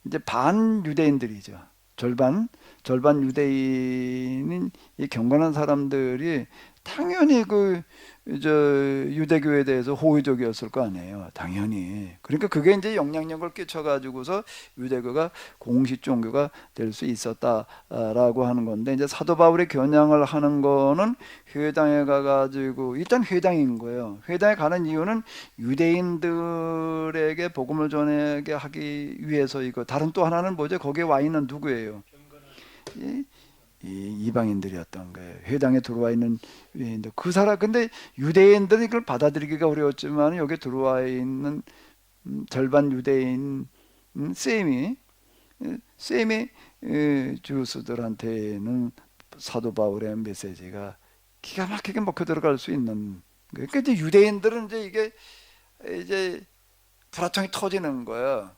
이제 반유대인들이죠. 절반 유대인인 이 경건한 사람들이 당연히 유대교에 대해서 호의적이었을 거 아니에요. 당연히. 그러니까 그게 이제 영향력을 끼쳐가지고서 유대교가 공식 종교가 될 수 있었다라고 하는 건데, 이제 사도 바울이 겨냥을 하는 거는 회당에 가가지고, 일단 회당인 거예요. 회당에 가는 이유는 유대인들에게 복음을 전하게 하기 위해서이고, 다른 또 하나는 뭐죠? 거기에 와 있는 누구예요? 이 이방인들이었던 거예요. 회당에 들어와 있는 유대인들. 그 사람, 근데 유대인들은 이걸 받아들이기가 어려웠지만 여기 들어와 있는 절반 유대인 셈이 주스들한테는 사도 바울의 메시지가 기가 막히게 먹혀 들어갈 수 있는 거예요. 그러니까 이제 유대인들은 이제 이게 이제 불화청이 터지는 거예요.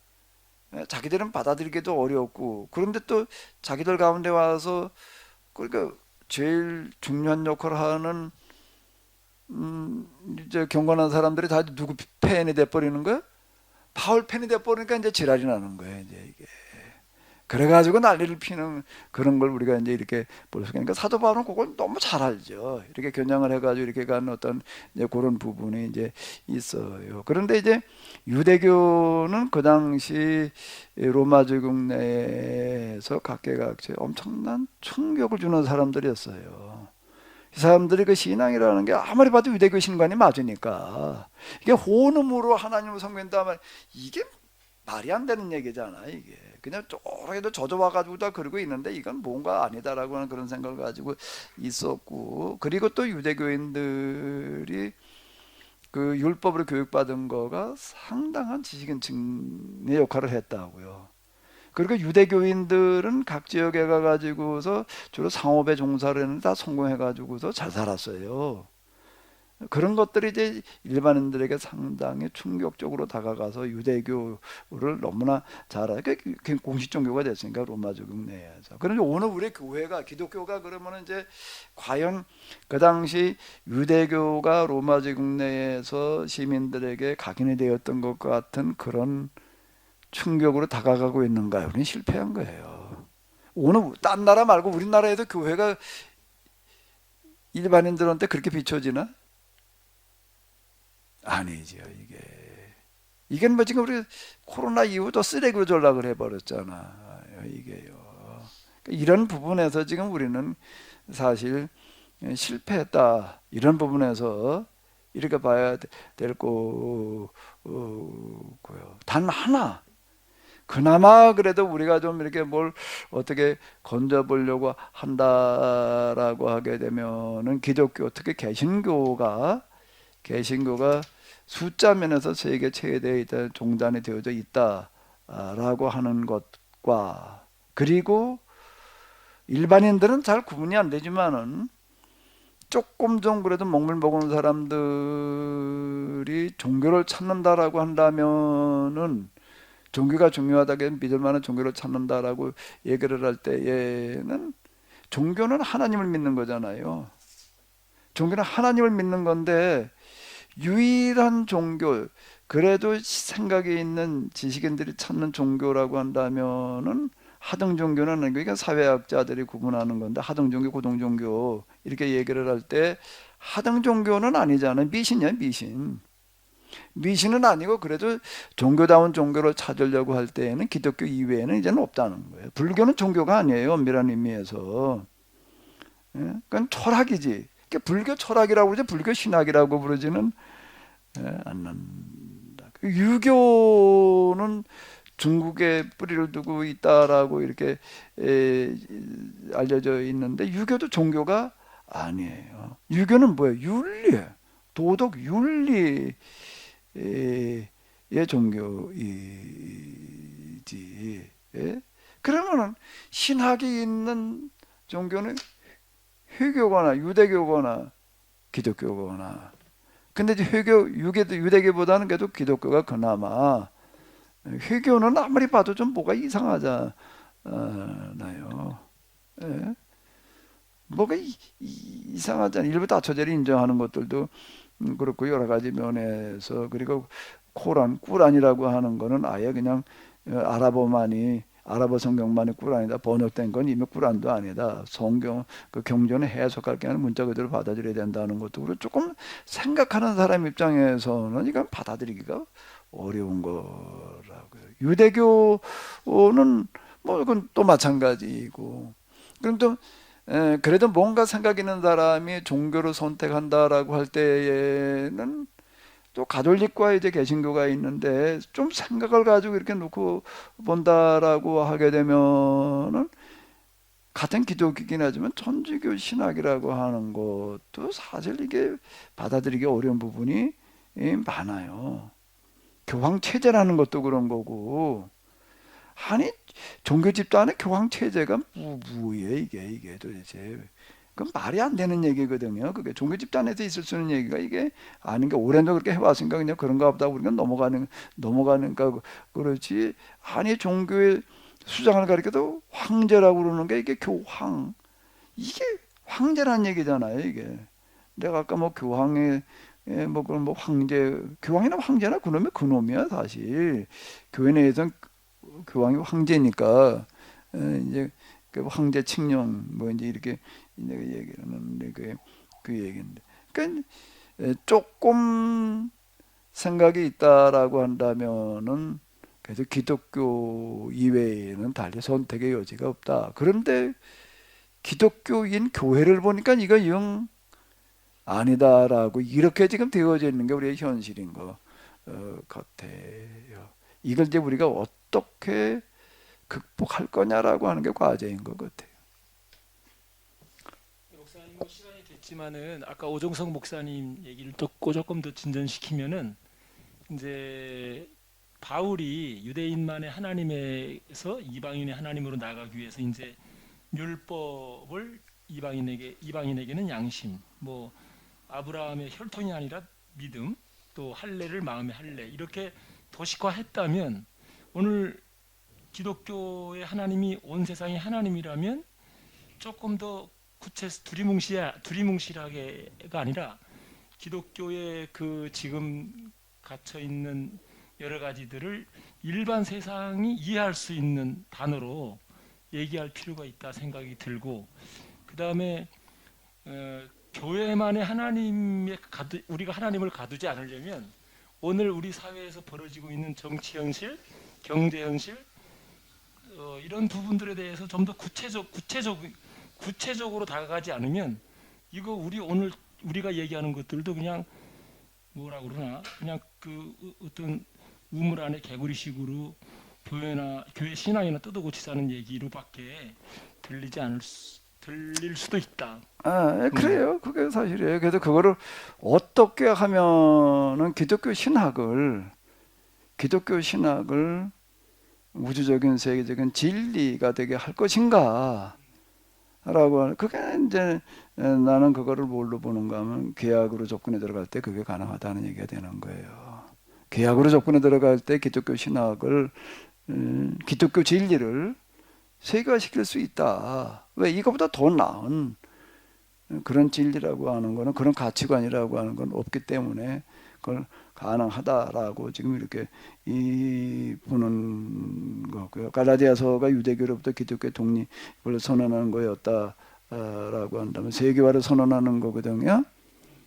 자기들은 받아들이기도 어렵고, 그런데 또 자기들 가운데 와서 그러니까 제일 중요한 역할을 하는 이제 경건한 사람들이 다 누구 팬이 돼버리는 거야? 바울 팬이 돼버리니까 이제 지랄이 나는 거예요. 이제 이게 그래가지고 난리를 피는 그런 걸 우리가 이제 이렇게 볼 수 있으니까 사도 바울은 그걸 너무 잘 알죠. 이렇게 겨냥을 해가지고 이렇게 가는 어떤 이제 그런 부분이 이제 있어요. 그런데 이제 유대교는 그 당시 로마 제국 내에서 각계각층에 엄청난 충격을 주는 사람들이었어요. 이 사람들이 그 신앙이라는 게 아무리 봐도 유대교 신관이 맞으니까 이게 혼음으로 하나님을 섬긴다 말 이게 말이 안 되는 얘기잖아. 이게 그냥 쪼르게도 젖어와가지고 다 그러고 있는데 이건 뭔가 아니다라고 하는 그런 생각을 가지고 있었고, 그리고 또 유대교인들이 그 율법으로 교육받은 거가 상당한 지식인층의 역할을 했다고요. 그리고 유대교인들은 각 지역에 가가지고서 주로 상업에 종사를 했는데 다 성공해가지고서 잘 살았어요. 그런 것들이 이제 일반인들에게 상당히 충격적으로 다가가서 유대교를 너무나 잘 알게 공식 종교가 됐으니까 로마 제국 내에서. 그런데 오늘 우리 교회가 기독교가 그러면 이제 과연 그 당시 유대교가 로마 제국 내에서 시민들에게 각인이 되었던 것 같은 그런 충격으로 다가가고 있는가요? 우리는 실패한 거예요. 오늘 딴 나라 말고 우리나라에도 교회가 일반인들한테 그렇게 비춰지나? 아니죠. 이게 뭐 지금 우리 코로나 이후 또 쓰레기로 전락을 해버렸잖아. 이게요. 이런 부분에서 지금 우리는 사실 실패했다. 이런 부분에서 이렇게 봐야 될 거고요. 단 하나. 그나마 그래도 우리가 좀 이렇게 뭘 어떻게 건져보려고 한다라고 하게 되면은 기독교, 특히 개신교가 숫자 면에서 세계 최대의 종단이 되어져 있다라고 하는 것과, 그리고 일반인들은 잘 구분이 안 되지만은 조금 좀 그래도 먹물 먹은 사람들이 종교를 찾는다라고 한다면은, 종교가 중요하다게 믿을 만한 종교를 찾는다라고 얘기를 할 때에는 종교는 하나님을 믿는 거잖아요. 종교는 하나님을 믿는 건데 유일한 종교, 그래도 생각이 있는 지식인들이 찾는 종교라고 한다면은 하등 종교는 아니고, 그러니까 사회학자들이 구분하는 건데 하등 종교, 고등 종교 이렇게 얘기를 할 때 하등 종교는 아니잖아요. 미신이야, 미신. 미신은 아니고 그래도 종교다운 종교를 찾으려고 할 때에는 기독교 이외에는 이제는 없다는 거예요. 불교는 종교가 아니에요, 엄밀한 의미에서. 예? 그건 철학이지. 그러니까 불교 철학이라고 그러지 불교 신학이라고 부르지는 않는다. 유교는 중국에 뿌리를 두고 있다라고 이렇게 알려져 있는데 유교도 종교가 아니에요. 유교는 뭐예요? 윤리, 도덕, 윤리의 종교이지. 예? 그러면은 신학이 있는 종교는 회교거나 유대교거나 기독교거나. 근데 이제 유대교보다는 그래도 기독교가 그나마, 회교는 아무리 봐도 좀 뭐가 이상하잖아요. 예? 뭐가 이상하잖아요. 일부 다처제를 인정하는 것들도 그렇고 여러 가지 면에서. 그리고 꾸란이라고 하는 거는 아예 그냥 아랍어 성경만이 꾸란이다. 번역된 건 이미 꾸란도 아니다. 성경 그 경전을 해석할 게 아니라 문자 그대로 받아들여야 된다는 것도 그리고 조금 생각하는 사람 입장에서는 이건 받아들이기가 어려운 거라고요. 유대교는 뭐 그건 또 마찬가지이고. 그럼 또 그래도 뭔가 생각 있는 사람이 종교를 선택한다라고 할 때에는 또 가톨릭과 이제 개신교가 있는데 좀 생각을 가지고 이렇게 놓고 본다라고 하게 되면은 같은 기독교이긴 하지만 천주교 신학이라고 하는 것도 사실 이게 받아들이기 어려운 부분이 많아요. 교황 체제라는 것도 그런 거고. 아니 종교 집단의 교황 체제가 뭐예요 이게 도대체. 그건 말이 안 되는 얘기거든요. 그게 종교 집단에서 있을 수 있는 얘기가 이게 아닌 게 오랜 동 그렇게 해왔으니까 그냥 그런가 보다 우리가 넘어가는가 그렇지. 아니 종교의 수장을 가리켜도 황제라고 그러는 게 이게 교황, 이게 황제라는 얘기잖아요. 이게 내가 아까 뭐 교황의 뭐 그런 뭐 황제, 교황이나 황제나 그놈이야 사실. 교회 내에서는 교황이 황제니까 이제 그 황제 칙령 뭐 이제 이렇게 내가 얘기를 하는데 그 얘기인데, 그러니까 조금 생각이 있다라고 한다면은 그래도 기독교 이외에는 달리 선택의 여지가 없다. 그런데 기독교인 교회를 보니까 이거 영 아니다라고 이렇게 지금 되어져 있는 게 우리의 현실인 것 같아요. 이걸 이제 우리가 어떻게 극복할 거냐라고 하는 게 과제인 것 같아요. 목사님 시간이 됐지만은 아까 오종석 목사님 얘기를 또 조금 더 진전시키면은 이제 바울이 유대인만의 하나님에서 이방인의 하나님으로 나가기 위해서 이제 율법을 이방인에게는 양심, 뭐 아브라함의 혈통이 아니라 믿음, 또 할례를 마음의 할례 이렇게 도식화했다면 오늘 기독교의 하나님이 온 세상의 하나님이라면 조금 더 두리뭉실하게가 아니라 기독교의 그 지금 갇혀 있는 여러 가지들을 일반 세상이 이해할 수 있는 단어로 얘기할 필요가 있다 생각이 들고, 그 다음에 교회만의 우리가 하나님을 가두지 않으려면 오늘 우리 사회에서 벌어지고 있는 정치 현실, 경제 현실 이런 부분들에 대해서 좀 더 구체적으로 다가가지 않으면 이거 오늘 우리가 얘기하는 것들도 그냥 뭐라 그러나 그냥 그 어떤 우물 안에 개구리식으로 교회 신앙이나 뜯어고치자는 얘기로밖에 들릴 수도 있다. 그래요. 그게 사실이에요. 그래서 그거를 어떻게 하면은 기독교 신학을 우주적인 세계적인 진리가 되게 할 것인가 라고 하는, 그게 이제 나는 그거를 뭘로 보는가 하면 계약으로 접근에 들어갈 때 그게 가능하다는 얘기가 되는 거예요. 계약으로 접근에 들어갈 때 기독교 신학을 기독교 진리를 세계화시킬 수 있다. 왜? 이거보다 더 나은 그런 진리라고 하는 거는, 그런 가치관이라고 하는 건 없기 때문에 그걸 가능하다라고 지금 이렇게 보는 거고요. 갈라디아서가 유대교로부터 기독교 독립을 선언하는 거였다라고 한다면 세계화를 선언하는 거거든요.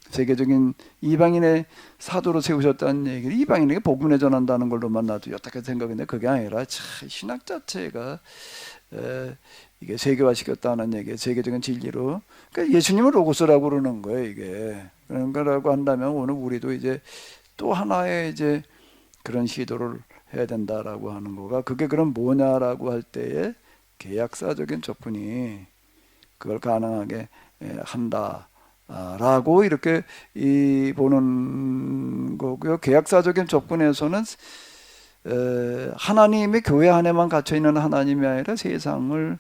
세계적인 이방인의 사도로 세우셨다는 얘기를 이방인에게 복음을 전한다는 걸로만 나도 어떻게 생각했는데, 그게 아니라 신학 자체가 이게 세계화시켰다는 얘기, 세계적인 진리로. 그러니까 예수님을 로고스라고 그러는 거예요, 이게. 그런 거라고 한다면 오늘 우리도 이제 또 하나의 이제 그런 시도를 해야 된다라고 하는 거가, 그게 그럼 뭐냐라고 할 때에 계약사적인 접근이 그걸 가능하게 한다라고 이렇게 보는 거고요. 계약사적인 접근에서는 하나님의 교회 안에만 갇혀 있는 하나님이 아니라 세상을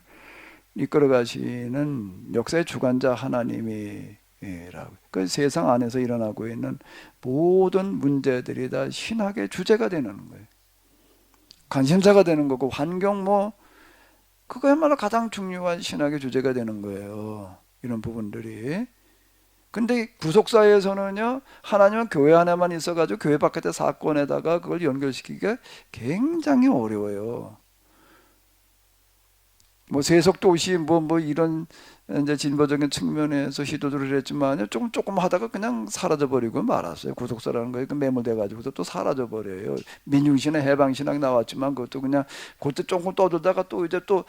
이끌어 가시는 역사의 주관자 하나님이라고. 그 세상 안에서 일어나고 있는 모든 문제들이 다 신학의 주제가 되는 거예요. 관심사가 되는 거고, 환경 그거야말로 가장 중요한 신학의 주제가 되는 거예요. 이런 부분들이. 근데 구속사회에서는요, 하나님은 교회 안에만 있어가지고 교회 바깥의 사건에다가 그걸 연결시키기가 굉장히 어려워요. 세속 도시 이런 이제 진보적인 측면에서 시도들을 했지만 조금 하다가 그냥 사라져 버리고 말았어요. 구속사라는 거에 매몰돼 가지고서 또 사라져 버려요. 민중신학, 해방신학 나왔지만 그것도 그냥 그때 조금 떠들다가 또 이제 또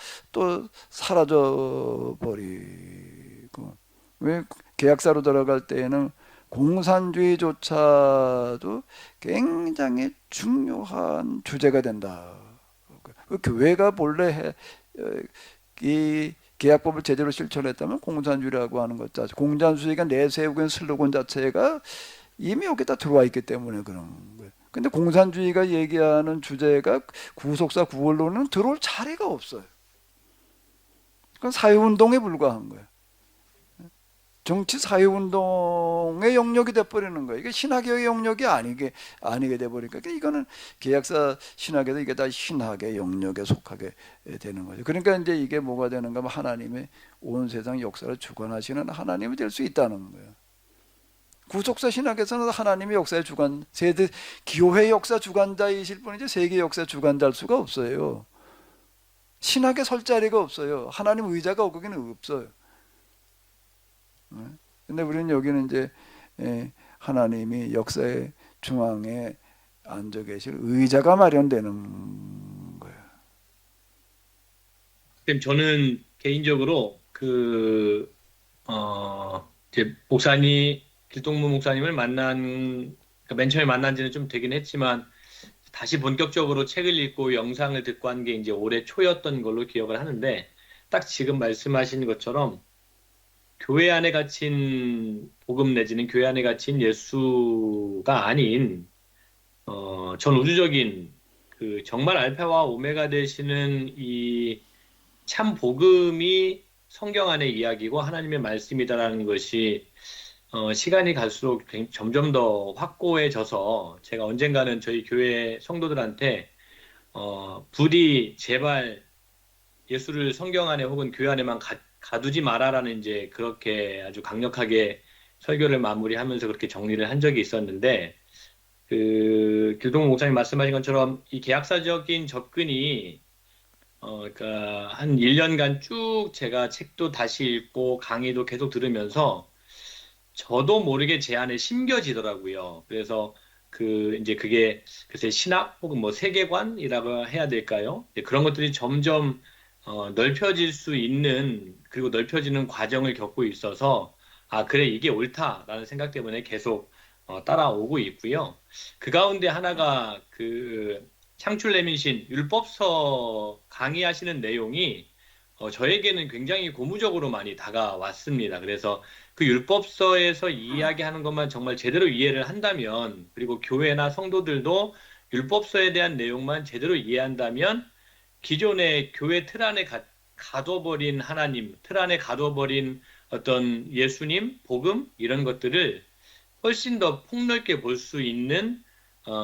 사라져 버리고. 왜? 계약사로 들어갈 때에는 공산주의조차도 굉장히 중요한 주제가 된다. 교회가 본래 이 계약법을 제대로 실천했다면 공산주의라고 하는 것 자체, 공산주의가 내세우고 있는 슬로건 자체가 이미 여기다 들어와 있기 때문에 그런 거예요. 근데 공산주의가 얘기하는 주제가 구속사 구원론은 들어올 자리가 없어요. 그건 사회운동에 불과한 거예요. 정치 사회운동의 영역이 돼버리는 거예요. 이게 신학의 영역이 아니게 돼버리니까, 이거는 계약사 신학에도 이게 다 신학의 영역에 속하게 되는 거죠. 그러니까 이제 이게 뭐가 되는가 하면 하나님의 온 세상 역사를 주관하시는 하나님이 될 수 있다는 거예요. 구속사 신학에서는 하나님의 역사의 교회 역사 주관자이실 뿐이지 세계 역사 주관자일 수가 없어요. 신학에 설 자리가 없어요. 하나님 의자가 거기는 없어요. 근데 우리는 여기는 이제 하나님이 역사의 중앙에 앉아 계실 의자가 마련되는 거예요. 선생님, 저는 개인적으로 이제 길동무 목사님을 그러니까 맨 처음에 만난 지는 좀 되긴 했지만, 다시 본격적으로 책을 읽고 영상을 듣고 한 게 이제 올해 초였던 걸로 기억을 하는데, 딱 지금 말씀하신 것처럼 교회 안에 갇힌 복음 내지는 교회 안에 갇힌 예수가 아닌 전 우주적인 정말 알파와 오메가 되시는 이 참 복음이 성경 안의 이야기고 하나님의 말씀이다라는 것이 시간이 갈수록 점점 더 확고해져서, 제가 언젠가는 저희 교회 성도들한테 부디 제발 예수를 성경 안에 혹은 교회 안에만 가두지 마라라는 이제 그렇게 아주 강력하게 설교를 마무리하면서 그렇게 정리를 한 적이 있었는데, 길동무 목사님 말씀하신 것처럼 이 계약사적인 접근이 그러니까 한 1년간 쭉 제가 책도 다시 읽고 강의도 계속 들으면서 저도 모르게 제 안에 심겨지더라고요. 그래서 이제 그게 글쎄 신학 혹은 뭐 세계관이라고 해야 될까요? 그런 것들이 점점 넓혀질 수 있는, 그리고 넓혀지는 과정을 겪고 있어서, 아, 그래, 이게 옳다라는 생각 때문에 계속 따라오고 있고요. 그 가운데 하나가 창출레민신 율법서 강의하시는 내용이 저에게는 굉장히 고무적으로 많이 다가왔습니다. 그래서 그 율법서에서 이야기하는 것만 정말 제대로 이해를 한다면, 그리고 교회나 성도들도 율법서에 대한 내용만 제대로 이해한다면, 기존의 교회 틀 안에 가둬버린 하나님, 틀 안에 가둬버린 어떤 예수님, 복음 이런 것들을 훨씬 더 폭넓게 볼 수 있는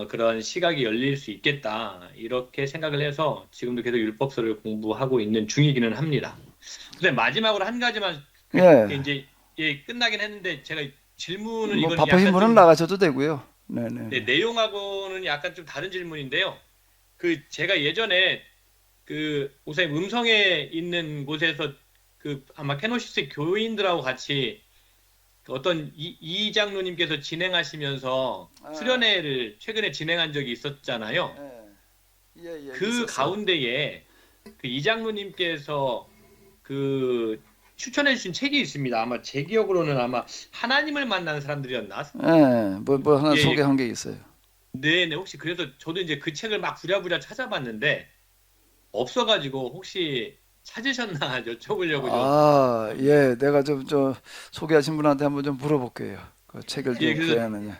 그런 시각이 열릴 수 있겠다, 이렇게 생각을 해서 지금도 계속 율법서를 공부하고 있는 중이기는 합니다. 근데 마지막으로 한 가지만, 이제 끝나긴 했는데, 제가 질문은 뭐 이건 바쁘신 약간 분은 좀, 나가셔도 되고요. 네네. 네, 내용하고는 약간 좀 다른 질문인데요. 제가 예전에 목사님 음성에 있는 곳에서 아마 케노시스 교인들하고 같이 어떤 이 장로님께서 진행하시면서 수련회를 최근에 진행한 적이 있었잖아요. 그 가운데에 이 장로님께서 추천해 주신 책이 있습니다. 아마 제 기억으로는 아마 하나님을 만나는 사람들이었나? 뭐 하나 예, 소개한 게 있어요. 네네. 혹시 그래서 저도 이제 그 책을 막 부랴부랴 찾아봤는데 없어가지고 혹시 찾으셨나 여쭤보려고 좀. 예, 내가 저 소개하신 분한테 한번 좀 물어볼게요. 그 책을 좀 예, 그래서 구해야느냐.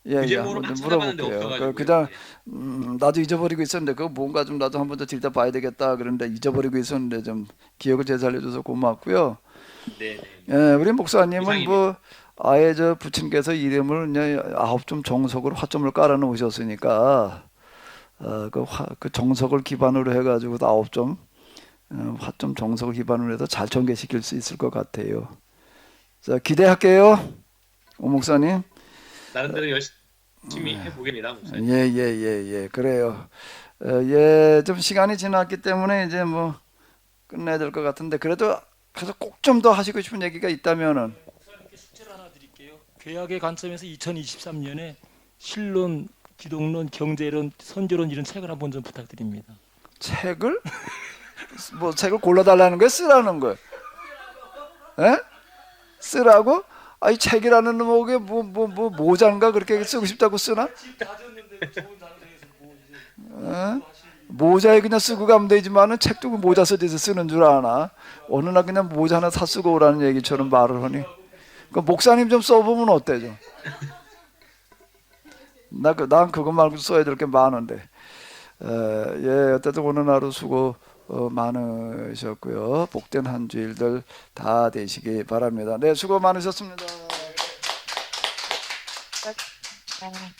그 예, 제목으로 한번 막 좀 찾아봤는데 물어볼게요. 없어가지고요. 그냥 예. 나도 잊어버리고 있었는데 그거 뭔가 좀 나도 한번 더 들여다봐야 되겠다 그런데 잊어버리고 있었는데 좀 기억을 되살려줘서 고맙고요. 네네. 예, 우리 목사님은 이상입니다. 뭐 아예 저 부친께서 이름을 이제 9점 정석으로 화점을 깔아 놓으셨으니까 그 정석을 기반으로 해가지고 9점 화점 정석을 기반으로 해서 잘 전개시킬 수 있을 것 같아요. 자, 기대할게요, 오 목사님. 나름대로 열심히 해보겠습니다, 목사님. 예, 그래요. 예, 좀 시간이 지났기 때문에 이제 뭐 끝내야 될 것 같은데 그래도 꼭 좀 더 하시고 싶은 얘기가 있다면은. 목사님께 숙제를 하나 드릴게요. 개혁의 관점에서 2023년에 신론, 기독론, 경제론, 선교론 이런 책을 한번 좀 부탁드립니다. 책을? 뭐 책을 골라달라는 거예요? 쓰라는 거예요? 예? 쓰라고? 이 책이라는 놈에게 모자인가 그렇게 쓰고 싶다고 쓰나? 모자에 그냥 쓰고 가면 되지만은 책도 그 모자 써서 쓰는 줄 아나? 어느 날 그냥 모자 하나 사 쓰고 오라는 얘기처럼 말을 하니. 그 목사님 좀 써보면 어때 좀? 난 그거 말고 써야 될 게 많은데. 예, 어쨌든 오늘 하루 수고 많으셨고요. 복된 한 주일들 다 되시기 바랍니다. 네, 수고 많으셨습니다. 감사합니다.